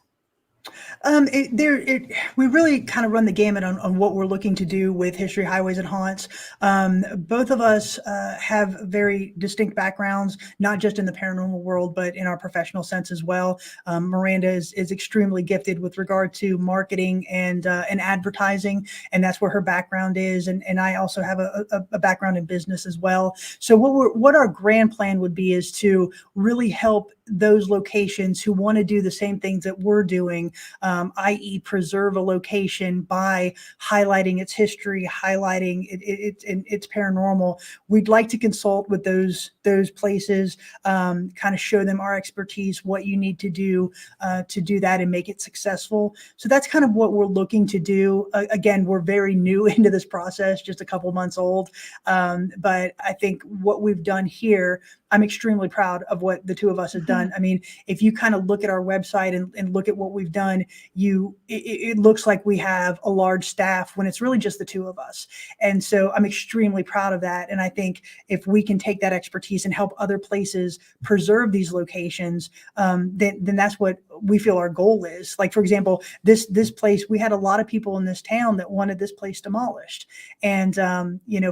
[SPEAKER 2] We really kind of run the gamut on what we're looking to do with History Highways and Haunts. Both of us have very distinct backgrounds, not just in the paranormal world, but in our professional sense as well. Miranda is extremely gifted with regard to marketing and advertising, and that's where her background is. And I also have a background in business as well. So what our grand plan would be is to really help those locations who want to do the same things that we're doing, i.e. preserve a location by highlighting its history, highlighting its paranormal. We'd like to consult with those places, kind of show them our expertise, what you need to do that and make it successful. So that's kind of what we're looking to do. Again, we're very new into this process, just a couple months old. But I think what we've done here, I'm extremely proud of what the two of us have done. I mean, if you kind of look at our website and look at what we've done, it looks like we have a large staff when it's really just the two of us. And so I'm extremely proud of that. And I think if we can take that expertise and help other places preserve these locations, then that's what we feel our goal is. Like, for example, this place, we had a lot of people in this town that wanted this place demolished. And,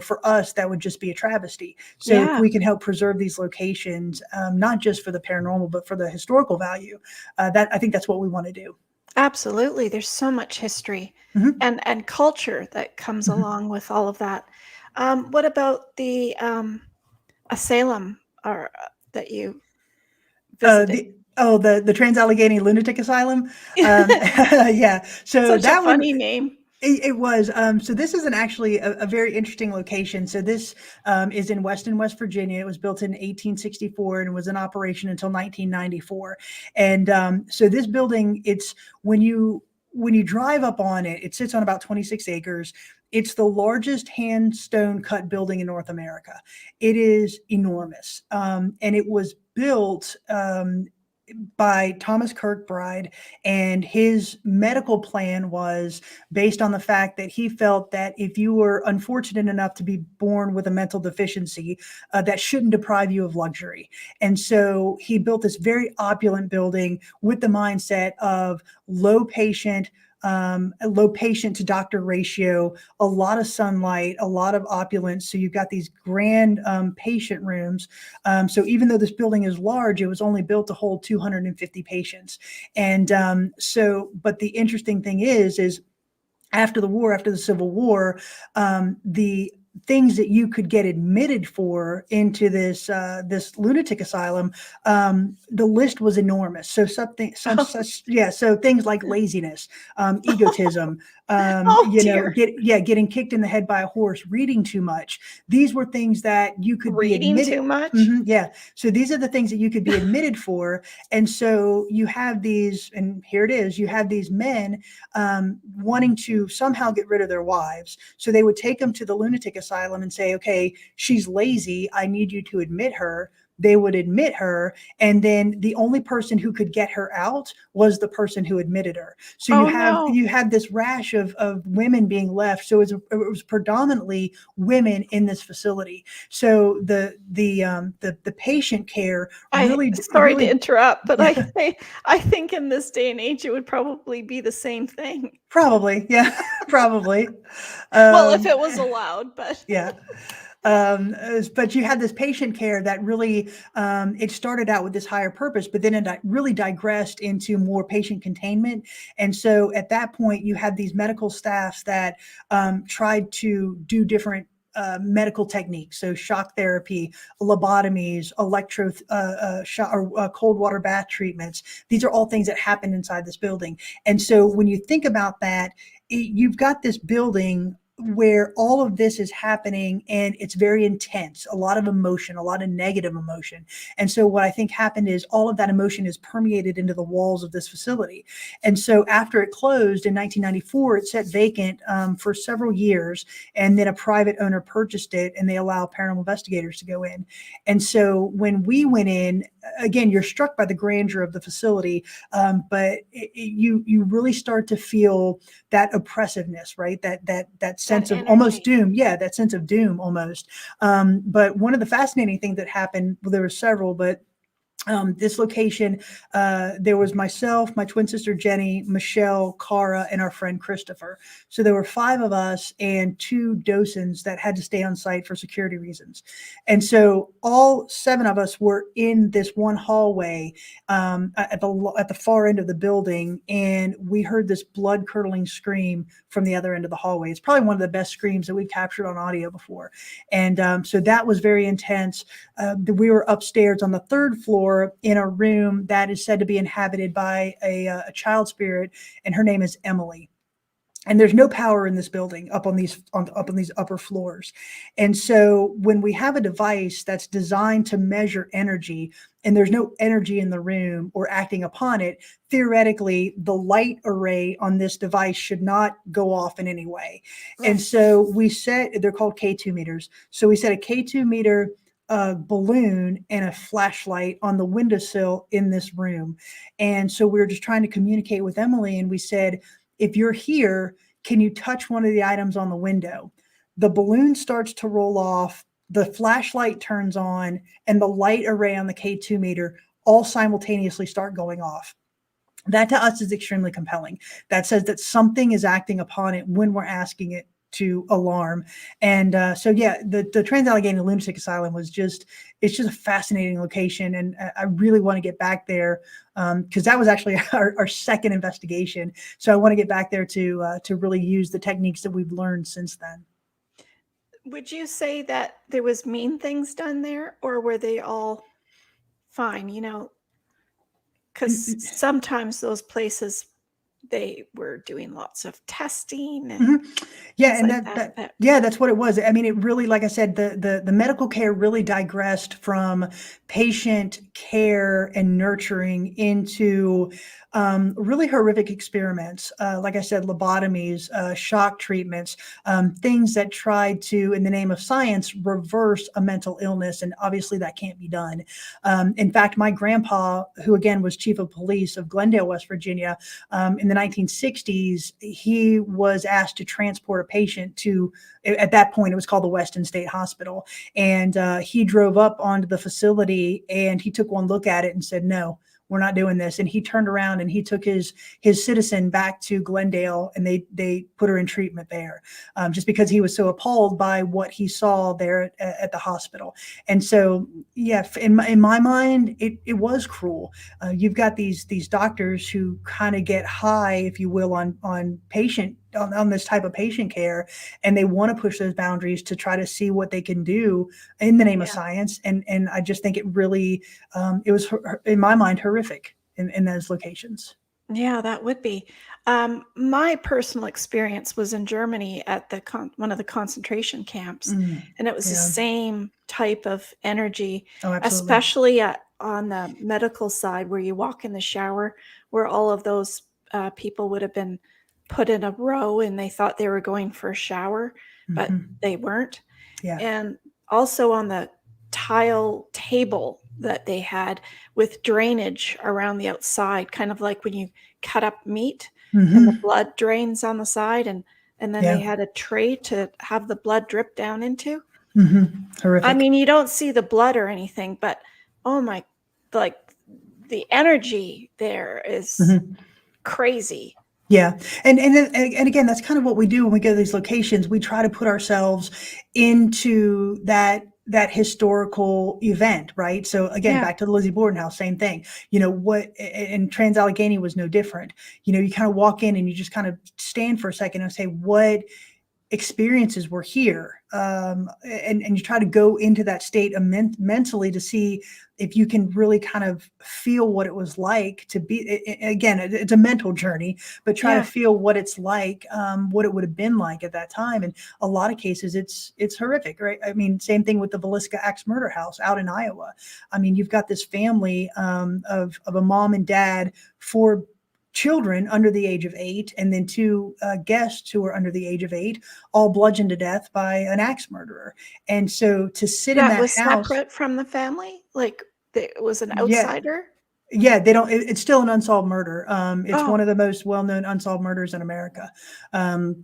[SPEAKER 2] for us, that would just be a travesty. So if
[SPEAKER 1] Yeah,
[SPEAKER 2] we can help preserve these locations, not just for the paranormal, but for the historical value, I think that's what we want to do.
[SPEAKER 1] absolutely. There's so much history
[SPEAKER 2] Mhm.
[SPEAKER 1] and culture that comes
[SPEAKER 2] Mhm.
[SPEAKER 1] along with all of that. What about the Salem that you visited?
[SPEAKER 2] The Trans-Allegheny Lunatic Asylum. Yeah. So
[SPEAKER 1] Such a
[SPEAKER 2] that one,
[SPEAKER 1] funny name.
[SPEAKER 2] it was. So this is actually a very interesting location. So this is in Weston, West Virginia. It was built in 1864 and was in operation until 1994. And so this building, it's when you drive up on it, it sits on about 26 acres. It's the largest hand stone cut building in North America. It is enormous, and it was built by Thomas Kirkbride, and his medical plan was based on the fact that he felt that if you were unfortunate enough to be born with a mental deficiency, that shouldn't deprive you of luxury. And so he built this very opulent building with the mindset of a low patient to doctor ratio, a lot of sunlight, a lot of opulence. So you've got these grand patient rooms. So even though this building is large, it was only built to hold 250 patients. And but the interesting thing is after the Civil War, the things that you could get admitted for into this lunatic asylum, the list was enormous. So so things like laziness, egotism,
[SPEAKER 1] Oh dear.
[SPEAKER 2] Getting kicked in the head by a horse, reading too much. These were things that you could be
[SPEAKER 1] Reading
[SPEAKER 2] admitted.
[SPEAKER 1] too much?
[SPEAKER 2] Yeah. So these are the things that you could be admitted for. And so you have these, and here it is, you have these men wanting to somehow get rid of their wives. So they would take them to the lunatic asylum and say, okay, she's lazy. I need you to admit her. They would admit her, and then the only person who could get her out was the person who admitted her. So
[SPEAKER 1] Oh no.
[SPEAKER 2] you have this rash of women being left. So it was predominantly women in this facility. So the patient care really
[SPEAKER 1] Sorry to interrupt, but
[SPEAKER 2] yeah.
[SPEAKER 1] I think in this day and age it would probably be the same thing.
[SPEAKER 2] Probably, yeah, probably.
[SPEAKER 1] Well, if it was allowed, but
[SPEAKER 2] Yeah. But you had this patient care that really, it started out with this higher purpose, but then it really digressed into more patient containment. And so at that point, you had these medical staffs that tried to do different medical techniques, so shock therapy, lobotomies, cold water bath treatments. These are all things that happen inside this building. And so when you think about that, you've got this building where all of this is happening, and it's very intense, a lot of emotion, a lot of negative emotion. And so what I think happened is all of that emotion is permeated into the walls of this facility. And so after it closed in 1994, it sat vacant for several years, and then a private owner purchased it, and they allow paranormal investigators to go in. And so when we went in, again, you're struck by the grandeur of the facility, but you really start to feel that oppressiveness, right? That sense of almost doom. Yeah, that sense of doom almost. But one of the fascinating things that happened, well, there were several, but this location, there was myself, my twin sister Jenny, Michelle, Cara, and our friend Christopher. So there were 5 of us and 2 docents that had to stay on site for security reasons. And so all 7 of us were in this one hallway at the far end of the building, and we heard this blood-curdling scream from the other end of the hallway. It's probably one of the best screams that we've captured on audio before. And so that was very intense. We were upstairs on the 3rd floor in a room that is said to be inhabited by a child spirit, and her name is Emily. And there's no power in this building up on these upper floors. And so when we have a device that's designed to measure energy, and there's no energy in the room or acting upon it, theoretically, the light array on this device should not go off in any way. Right. And so they're called K2 meters. So we set a K2 meter balloon and a flashlight on the windowsill in this room. And so we were just trying to communicate with Emily, and we said, if you're here, can you touch one of the items on the window? The balloon starts to roll off, the flashlight turns on, and the light array on the K2 meter all simultaneously start going off. That to us is extremely compelling. That says that something is acting upon it when we're asking it to alarm. And so yeah, the Trans-Allegheny Lunatic Asylum it's just a fascinating location, and I really want to get back there because that was actually our second investigation. So I want to get back there to really use the techniques that we've learned since then.
[SPEAKER 1] Would you say that there was mean things done there, or were they all fine? Because sometimes those places, they were doing lots of testing and
[SPEAKER 2] yeah, and
[SPEAKER 1] like
[SPEAKER 2] that's what it was. I mean, it really, like I said, the medical care really digressed from patient care and nurturing into really horrific experiments. Like I said, lobotomies, shock treatments, things that tried to, in the name of science, reverse a mental illness. And obviously that can't be done. In fact, my grandpa, who again was chief of police of Glendale, West Virginia, in the 1960s, he was asked to transport a patient to, at that point, it was called the Weston State Hospital. And he drove up onto the facility, and he took one look at it and said, no, we're not doing this. And he turned around and he took his citizen back to Glendale, and they put her in treatment there, just because he was so appalled by what he saw there at the hospital. And so, yeah, in my mind, it was cruel. You've got these doctors who kind of get high, if you will, on this type of patient care, and they want to push those boundaries to try to see what they can do in the name of science. And I just think it really, it was, in my mind, horrific in those locations.
[SPEAKER 1] Yeah, that would be. My personal experience was in Germany at one of the concentration camps,
[SPEAKER 2] Mm,
[SPEAKER 1] and it was the
[SPEAKER 2] yeah.
[SPEAKER 1] same type of energy,
[SPEAKER 2] Oh, absolutely.
[SPEAKER 1] especially on the medical side, where you walk in the shower, where all of those people would have been put in a row and they thought they were going for a shower, but
[SPEAKER 2] Hmm.
[SPEAKER 1] they weren't.
[SPEAKER 2] Yeah.
[SPEAKER 1] And also on the tile table that they had with drainage around the outside, kind of like when you cut up meat and the
[SPEAKER 2] Hmm.
[SPEAKER 1] blood drains on the side, and then they
[SPEAKER 2] Yeah.
[SPEAKER 1] had a tray to have the blood drip down into.
[SPEAKER 2] Hmm.
[SPEAKER 1] I
[SPEAKER 2] Horrific.
[SPEAKER 1] mean, you don't see the blood or anything, but oh my, like the energy there is
[SPEAKER 2] Mhm.
[SPEAKER 1] crazy.
[SPEAKER 2] Yeah. And again, that's kind of what we do when we go to these locations. We try to put ourselves into that historical event, right? So again,
[SPEAKER 1] Yeah.
[SPEAKER 2] back to the Lizzie Borden house, same thing. And Trans Allegheny was no different. You kind of walk in and you just kind of stand for a second and say, what experiences were here, and you try to go into that state of mentally to see if you can really kind of feel what it was like to be, again, it's a mental journey, but try to
[SPEAKER 1] Yeah.
[SPEAKER 2] feel what it's like, what it would have been like at that time. And a lot of cases it's horrific, right? I mean, same thing with the Villisca axe murder house out in Iowa. I mean, you've got this family, of a mom and dad, four children under the age of 8, and then two guests who were under the age of 8, all bludgeoned to death by an axe murderer. And so to sit in
[SPEAKER 1] That
[SPEAKER 2] that
[SPEAKER 1] was
[SPEAKER 2] house,
[SPEAKER 1] separate from the family? Like, it was an
[SPEAKER 2] yeah,
[SPEAKER 1] outsider?
[SPEAKER 2] yeah, they don't. It's still an unsolved murder. It's one
[SPEAKER 1] Oh,
[SPEAKER 2] of the most well-known unsolved murders in America. Um,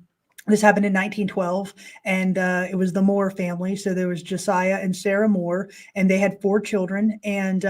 [SPEAKER 2] this happened in 1912, and it was the Moore family. So there was Josiah and Sarah Moore, and they had 4 children. And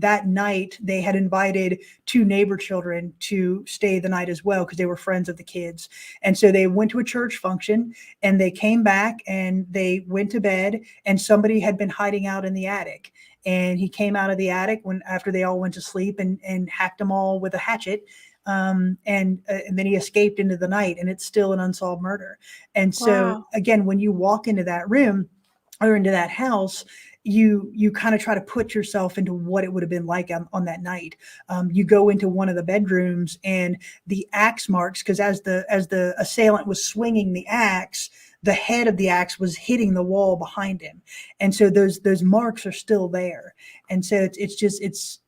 [SPEAKER 2] that night, they had invited 2 neighbor children to stay the night as well because they were friends of the kids. And so they went to a church function, and they came back and they went to bed, and somebody had been hiding out in the attic, and he came out of the attic when after they all went to sleep, and hacked them all with a hatchet. And then he escaped into the night, and it's still an unsolved murder. And so
[SPEAKER 1] wow.
[SPEAKER 2] again, when you walk into that room or into that house, you kind of try to put yourself into what it would have been like on that night. You go into one of the bedrooms, and the axe marks, because as the assailant was swinging the axe, the head of the axe was hitting the wall behind him, and so those marks are still there. And so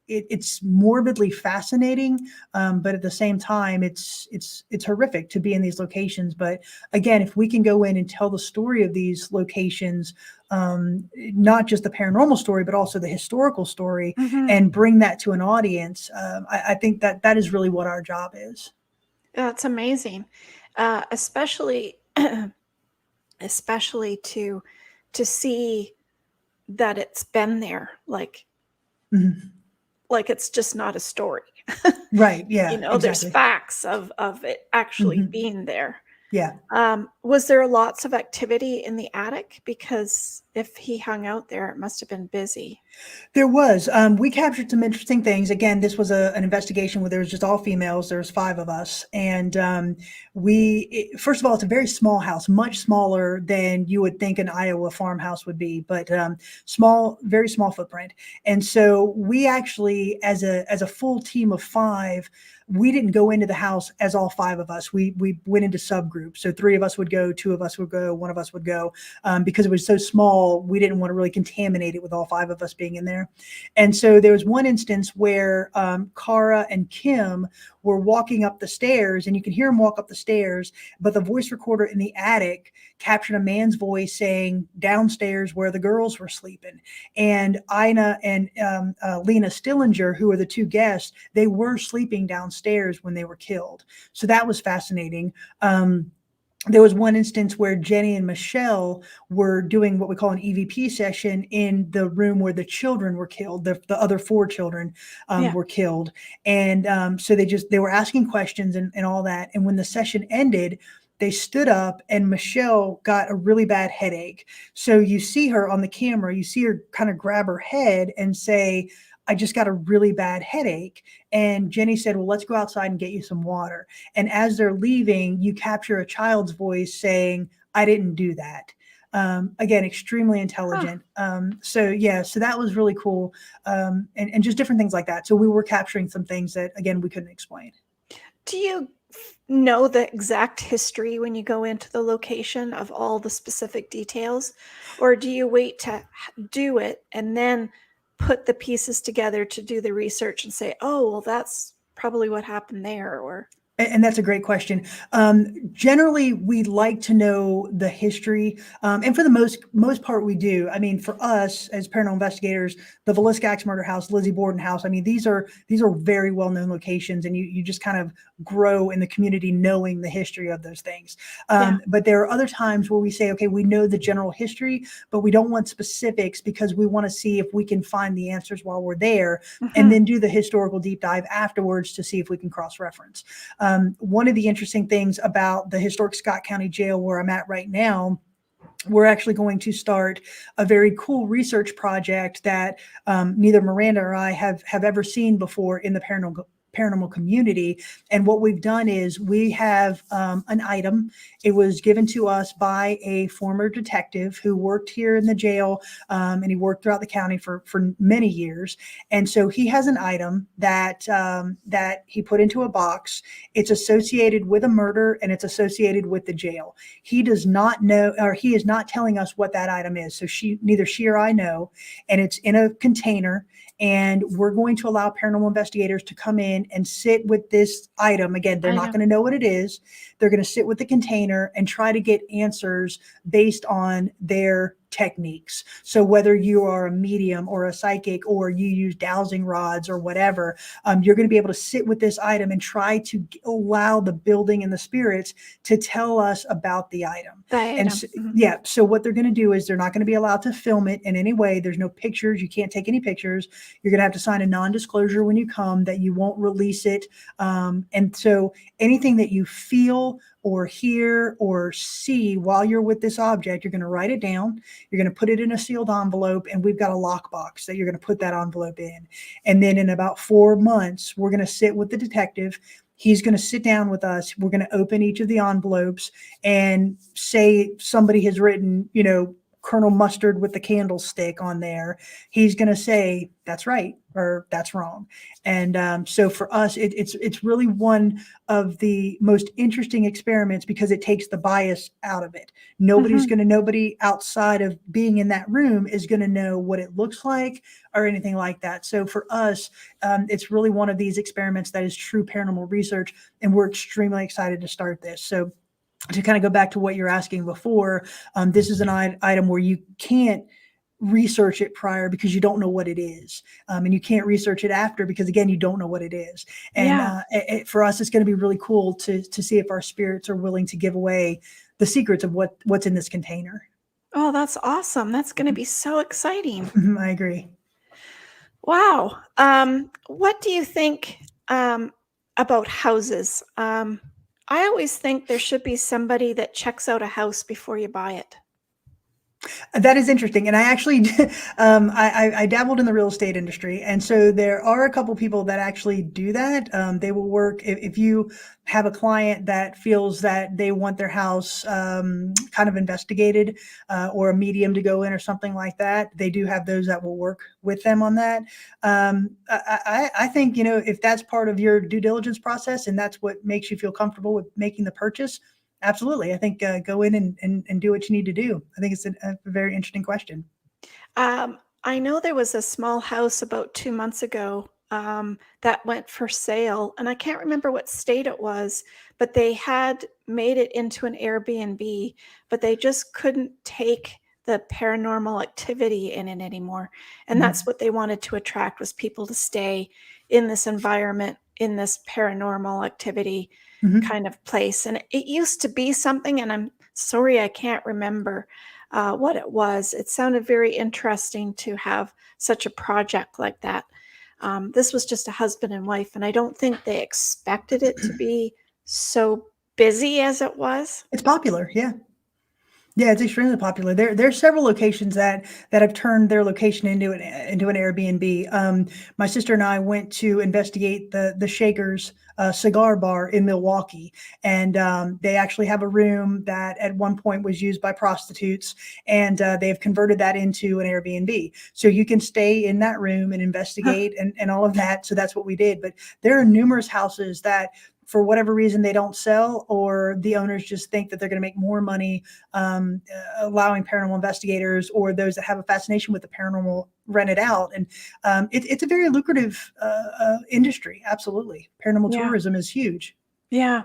[SPEAKER 2] it's morbidly fascinating, but at the same time, it's horrific to be in these locations. But again, if we can go in and tell the story of these locations, not just the paranormal story, but also the historical story,
[SPEAKER 1] Mhm.
[SPEAKER 2] and bring that to an audience, I think that is really what our job is.
[SPEAKER 1] That's amazing. Especially especially to see that it's been there,
[SPEAKER 2] Mhm.
[SPEAKER 1] like it's just not a story.
[SPEAKER 2] Right. Yeah.
[SPEAKER 1] There's
[SPEAKER 2] Exactly.
[SPEAKER 1] facts of it actually
[SPEAKER 2] Hmm.
[SPEAKER 1] being there.
[SPEAKER 2] Yeah.
[SPEAKER 1] Was there lots of activity in the attic? Because if he hung out there, it must have been busy.
[SPEAKER 2] There was. We captured some interesting things. Again, this was an investigation where there was just all females. There was 5 of us, and first of all, it's a very small house, much smaller than you would think an Iowa farmhouse would be, but small, very small footprint. And so we actually, as a full team of 5, we didn't go into the house as all 5 of us. We went into subgroups. So 3 of us would go, 2 of us would go, 1 of us would go, because it was so small. We didn't want to really contaminate it with all 5 of us being in there. And so there was one instance where Cara and Kim were walking up the stairs, and you can hear them walk up the stairs, but the voice recorder in the attic captured a man's voice saying downstairs where the girls were sleeping. And Ina and Lena Stillinger, who are the 2 guests, they were sleeping downstairs when they were killed. So that was fascinating. There was one instance where Jenny and Michelle were doing what we call an EVP session in the room where the children were killed. The other 4 children
[SPEAKER 1] Yeah.
[SPEAKER 2] were killed. And so they were asking questions and all that. And when the session ended, they stood up, and Michelle got a really bad headache. So you see her on the camera, you see her kind of grab her head and say, I just got a really bad headache. And Jenny said, well, let's go outside and get you some water. And as they're leaving, you capture a child's voice saying, I didn't do that. Again, extremely
[SPEAKER 1] Huh.
[SPEAKER 2] intelligent. So yeah, so that was really cool. And just different things like that. So we were capturing some things that, again, we couldn't explain.
[SPEAKER 1] Do you know the exact history when you go into the location of all the specific details? Or do you wait to do it and then put the pieces together to do the research and say, oh, well, that's probably what happened there? Or,
[SPEAKER 2] And that's a great question. Generally, we like to know the history, and for the most part, we do. I mean, for us as paranormal investigators, the Villisca Axe Murder House, Lizzie Borden House. I mean, these are very well known locations, and you just kind of grow in the community knowing the history of those things.
[SPEAKER 1] yeah.
[SPEAKER 2] But there are other times where we say, okay, we know the general history, but we don't want specifics because we want to see if we can find the answers while we're there, and
[SPEAKER 1] Mhm.
[SPEAKER 2] then do the historical deep dive afterwards to see if we can cross reference. One of the interesting things about the historic Scott County Jail where I'm at right now, we're actually going to start a very cool research project that neither Miranda or I have ever seen before in the paranormal community. And what we've done is we have an item. It was given to us by a former detective who worked here in the jail, and he worked throughout the county for many years. And so he has an item that he put into a box. It's associated with a murder and it's associated with the jail. He does not know, or he is not telling us what that item is. So neither she or I know, and it's in a container. And we're going to allow paranormal investigators to come in and sit with this item. Again, they're
[SPEAKER 1] I
[SPEAKER 2] not
[SPEAKER 1] know.
[SPEAKER 2] going to know what it is. They're going to sit with the container and try to get answers based on their techniques. So whether you are a medium or a psychic or you use dowsing rods or whatever, you're going to be able to sit with this item and try to allow the building and the spirits to tell us about the item.
[SPEAKER 1] The
[SPEAKER 2] And
[SPEAKER 1] item.
[SPEAKER 2] so,
[SPEAKER 1] Mhm.
[SPEAKER 2] yeah, so what they're going to do is they're not going to be allowed to film it in any way. There's no pictures. You can't take any pictures. You're going to have to sign a non-disclosure when you come that you won't release it. And so anything that you feel or hear or see while you're with this object, you're going to write it down. You're going to put it in a sealed envelope, and we've got a lockbox that you're going to put that envelope in. And then in about 4 months, we're going to sit with the detective. He's going to sit down with us. We're going to open each of the envelopes and say somebody has written, Colonel Mustard with the candlestick on there. He's going to say, that's right, or that's wrong. And so for us, it's really one of the most interesting experiments because it takes the bias out of it.
[SPEAKER 1] Mhm.
[SPEAKER 2] Nobody outside of being in that room is going to know what it looks like or anything like that. So for us, it's really one of these experiments that is true paranormal research, and we're extremely excited to start this. So to kind of go back to what you're asking before, this is an item where you can't research it prior because you don't know what it is, and you can't research it after because again you don't know what it is. And
[SPEAKER 1] Yeah.
[SPEAKER 2] for us, it's going to be really cool to see if our spirits are willing to give away the secrets of what's in this container.
[SPEAKER 1] Oh, that's awesome. That's going to be so exciting.
[SPEAKER 2] I agree.
[SPEAKER 1] Wow. What do you think about houses? I always think there should be somebody that checks out a house before you buy it.
[SPEAKER 2] That is interesting, and I actually, I dabbled in the real estate industry, and so there are a couple people that actually do that. They will work if you have a client that feels that they want their house kind of investigated, or a medium to go in or something like that. They do have those that will work with them on that. I think if that's part of your due diligence process and that's what makes you feel comfortable with making the purchase. Absolutely. I think go in and do what you need to do. I think it's a very interesting question.
[SPEAKER 1] I know there was a small house about 2 months ago that went for sale, and I can't remember what state it was, but they had made it into an Airbnb, but they just couldn't take the paranormal activity in it anymore. And that's
[SPEAKER 2] Mhm.
[SPEAKER 1] what they wanted to attract was people to stay in this environment, in this paranormal activity
[SPEAKER 2] Mhm.
[SPEAKER 1] kind of place. And it used to be something, and I'm sorry I can't remember what it was. It sounded very interesting to have such a project like that. This was just a husband and wife, and I don't think they expected it to be so busy as it was.
[SPEAKER 2] It's popular. Yeah. Yeah, it's extremely popular. There's several locations that have turned their location into an Airbnb. My sister and I went to investigate the Shakers cigar bar in Milwaukee, and they actually have a room that at one point was used by prostitutes, and they've converted that into an Airbnb. So you can stay in that room and investigate and all of that. So that's what we did. But there are numerous houses that for whatever reason they don't sell, or the owners just think that they're going to make more money allowing paranormal investigators or those that have a fascination with the paranormal rent it out. And it's a very lucrative industry. Absolutely. Paranormal
[SPEAKER 1] Yeah.
[SPEAKER 2] tourism is huge.
[SPEAKER 1] Yeah.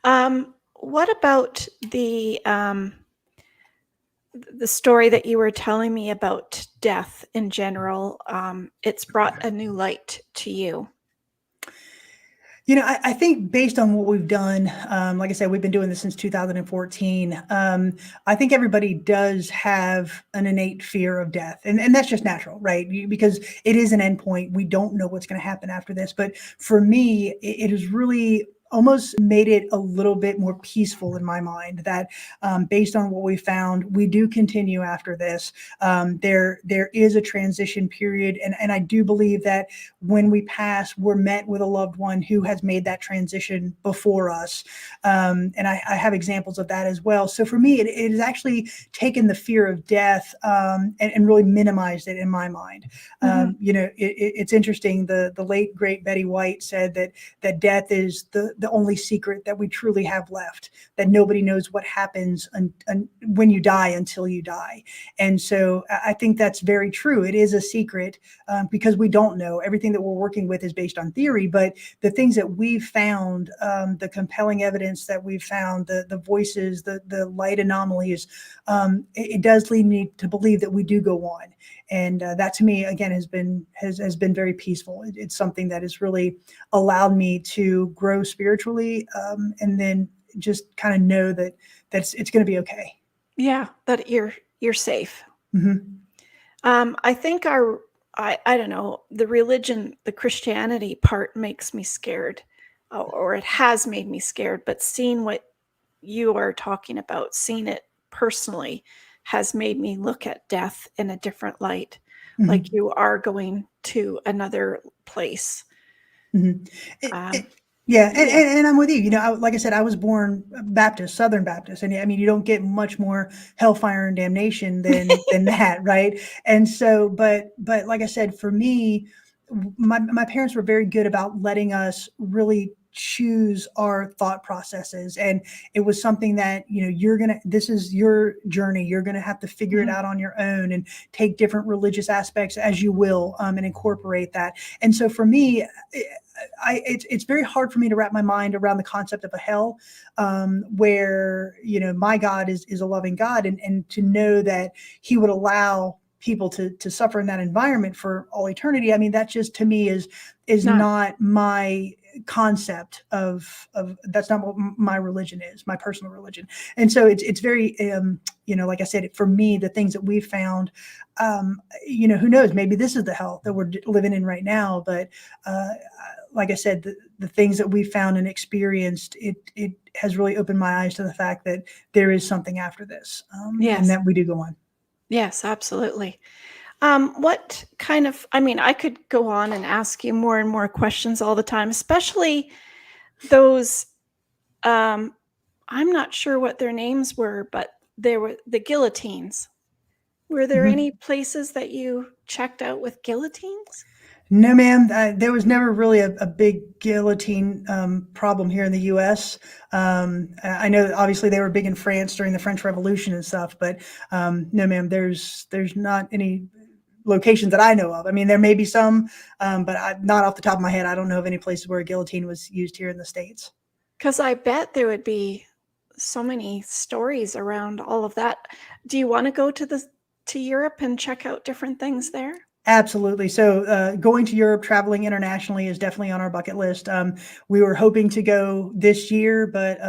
[SPEAKER 1] What about the story that you were telling me about death in general? It's brought a new light to you.
[SPEAKER 2] I think based on what we've done, like I said, we've been doing this since 2014. I think everybody does have an innate fear of death, and that's just natural, right? Because it is an endpoint. We don't know what's going to happen after this. But for me, it has really almost made it a little bit more peaceful in my mind that based on what we found, we do continue after this. There is a transition period, and I do believe that when we pass, we're met with a loved one who has made that transition before us. And I have examples of that as well. So for me, it has actually taken the fear of death and really minimized it in my mind. It's interesting. The late great Betty White said that death is the only secret that we truly have left, that nobody knows what happens when you die until you die. And so I think that's very true. It is a secret because we don't know. Everything that we're working with is based on theory, but the things that we've found, the compelling evidence that we've found, the voices, the light anomalies, it does lead me to believe that we do go on. And that to me, again, has been very peaceful. It's something that has really allowed me to grow spiritually, and then just kind of know that it's going to be okay.
[SPEAKER 1] Yeah, that you're safe.
[SPEAKER 2] Mm-hmm.
[SPEAKER 1] I think I don't know, the religion, the Christianity part makes me scared, or it has made me scared. But seeing what you are talking about, seeing it personally, has made me look at death in a different light.
[SPEAKER 2] Mm-hmm.
[SPEAKER 1] Like you are going to another place.
[SPEAKER 2] Mm-hmm.
[SPEAKER 1] Yeah.
[SPEAKER 2] And I'm with you. Like I said, I was born Baptist, Southern Baptist, and I mean, you don't get much more hellfire and damnation than that, right? And so, but like I said, for me, my parents were very good about letting us really choose our thought processes, and it was something that this is your journey. You're gonna have to figure it out on your own and take different religious aspects as you will, and incorporate that. And so for me, it's very hard for me to wrap my mind around the concept of a hell, where my God is a loving God, and to know that He would allow people to suffer in that environment for all eternity. I mean, that just to me is not my concept of that's not what my religion is, my personal religion. And so it's very like I said, for me, the things that we've found, who knows, maybe this is the hell that we're living in right now. But like I said, the things that we found and experienced, it has really opened my eyes to the fact that there is something after this, and that we do go on.
[SPEAKER 1] Yes, absolutely. What kind of, I could go on and ask you more and more questions all the time, especially those, I'm not sure what their names were, but there were the guillotines. Were there any places that you checked out with guillotines?
[SPEAKER 2] No, ma'am. There was never really a big guillotine problem here in the U.S. I know, obviously, they were big in France during the French Revolution and stuff, but no, ma'am. There's not any locations that I know of. I mean, there may be some, but not off the top of my head. I don't know of any places where a guillotine was used here in the States.
[SPEAKER 1] Because I bet there would be so many stories around all of that. Do you want to go to Europe and check out different things there?
[SPEAKER 2] Absolutely. So going to Europe, traveling internationally is definitely on our bucket list. We were hoping to go this year, but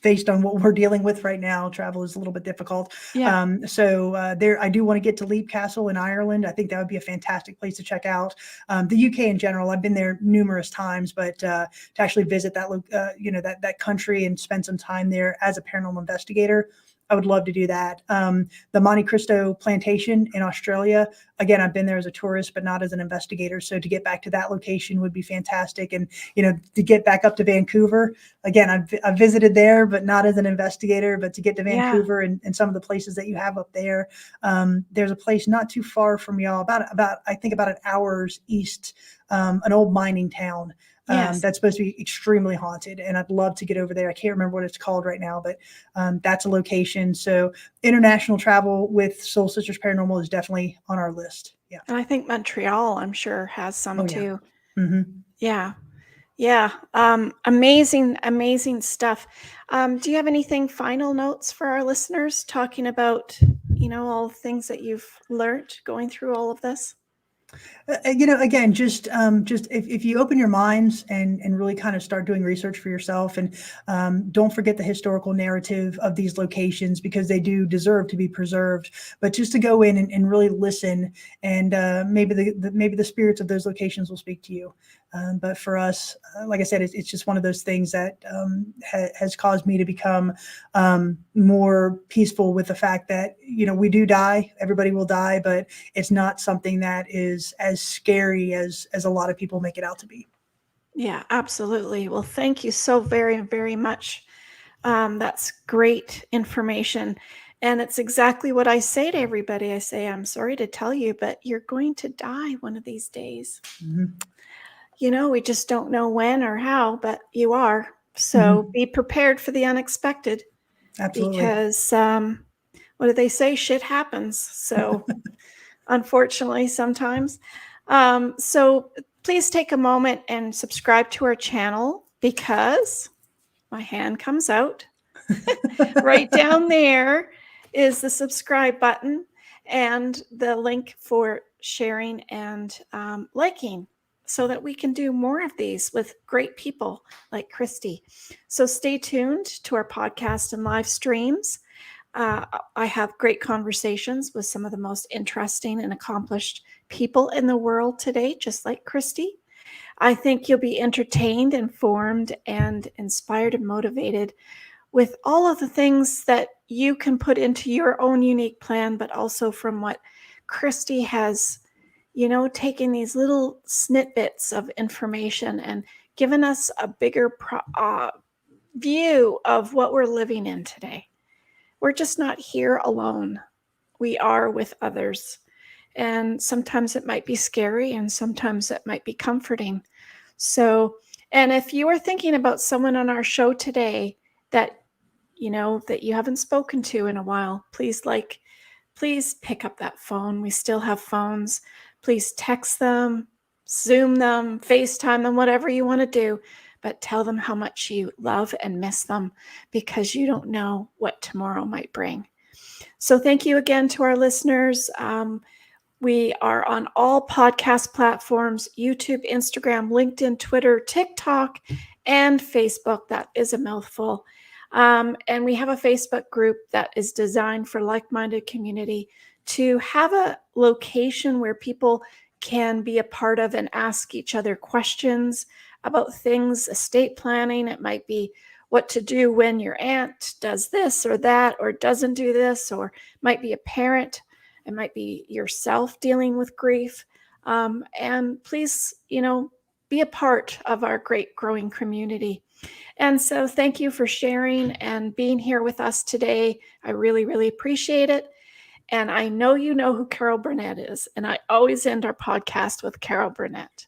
[SPEAKER 2] based on what we're dealing with right now, travel is a little bit difficult.
[SPEAKER 1] Yeah.
[SPEAKER 2] I do want to get to Leap Castle in Ireland. I think that would be a fantastic place to check out. The UK in general, I've been there numerous times, but to actually visit that country and spend some time there as a paranormal investigator, I would love to do that. The Monte Cristo plantation in Australia, again, I've been there as a tourist, but not as an investigator. So to get back to that location would be fantastic. And, to get back up to Vancouver, again, I've visited there, but not as an investigator, but to get to Vancouver and some of the places that you have up there. There's a place not too far from y'all, about I think about an hour's east, an old mining town.
[SPEAKER 1] Yes.
[SPEAKER 2] that's supposed to be extremely haunted. And I'd love to get over there. I can't remember what it's called right now, but that's a location. So international travel with Soul Sisters Paranormal is definitely on our list. Yeah.
[SPEAKER 1] And I think Montreal, I'm sure, has some
[SPEAKER 2] Oh, yeah.
[SPEAKER 1] too.
[SPEAKER 2] Hmm.
[SPEAKER 1] Yeah. Yeah. Amazing, amazing stuff. Do you have anything final notes for our listeners talking about, all the things that you've learned going through all of this?
[SPEAKER 2] Again, just if you open your minds and really kind of start doing research for yourself, and don't forget the historical narrative of these locations, because they do deserve to be preserved. But just to go in and really listen, and maybe the spirits of those locations will speak to you. But for us, like I said, it's just one of those things that has caused me to become more peaceful with the fact that we do die. Everybody will die, but it's not something that is as scary as a lot of people make it out to be.
[SPEAKER 1] Yeah, absolutely. Well, thank you so very, very much. That's great information. And it's exactly what I say to everybody. I say, I'm sorry to tell you, but you're going to die one of these days.
[SPEAKER 2] Mhm.
[SPEAKER 1] We just don't know when or how, but you are. So
[SPEAKER 2] Mhm.
[SPEAKER 1] be prepared for the unexpected,
[SPEAKER 2] Absolutely.
[SPEAKER 1] because what do they say? Shit happens. So unfortunately, sometimes. So please take a moment and subscribe to our channel, because my hand comes out. Right down there is the subscribe button and the link for sharing and liking, so that we can do more of these with great people like Kristy. So stay tuned to our podcast and live streams. I have great conversations with some of the most interesting and accomplished people in the world today, just like Kristy. I think you'll be entertained, informed, and inspired and motivated with all of the things that you can put into your own unique plan, but also from what Kristy has, taken these little snippets of information and given us a bigger view of what we're living in today. We're just not here alone. We are with others. And sometimes it might be scary, and sometimes it might be comforting. So, and if you are thinking about someone on our show today that that you haven't spoken to in a while, please pick up that phone. We still have phones. Please text them, Zoom them, FaceTime them, whatever you want to do, but tell them how much you love and miss them, because you don't know what tomorrow might bring. So thank you again to our listeners. We are on all podcast platforms: YouTube, Instagram, LinkedIn, Twitter, TikTok, and Facebook. That is a mouthful. And we have a Facebook group that is designed for like-minded community to have a location where people can be a part of and ask each other questions about things, estate planning. It might be what to do when your aunt does this or that, or doesn't do this, or might be a parent. It might be yourself dealing with grief. And please, be a part of our great growing community. And so thank you for sharing and being here with us today. I really, really appreciate it. And I know you know who Carol Burnett is. And I always end our podcast with Carol Burnett.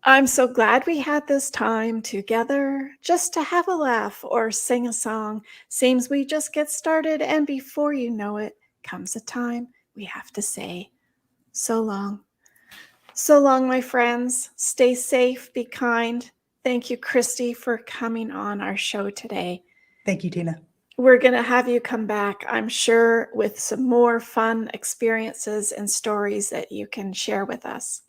[SPEAKER 1] I'm so glad we had this time together just to have a laugh or sing a song. Seems we just get started, and before you know it, comes a time we have to say so long. So long, my friends. Stay safe, be kind. Thank you, Kristy, for coming on our show today.
[SPEAKER 2] Thank you, Tina.
[SPEAKER 1] We're going to have you come back, I'm sure, with some more fun experiences and stories that you can share with us.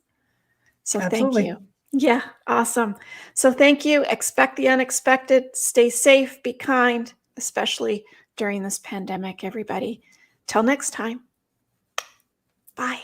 [SPEAKER 1] So
[SPEAKER 2] Absolutely.
[SPEAKER 1] thank you. Yeah, awesome. So thank you. Expect the unexpected. Stay safe, be kind, especially during this pandemic, everybody. Till next time. Bye.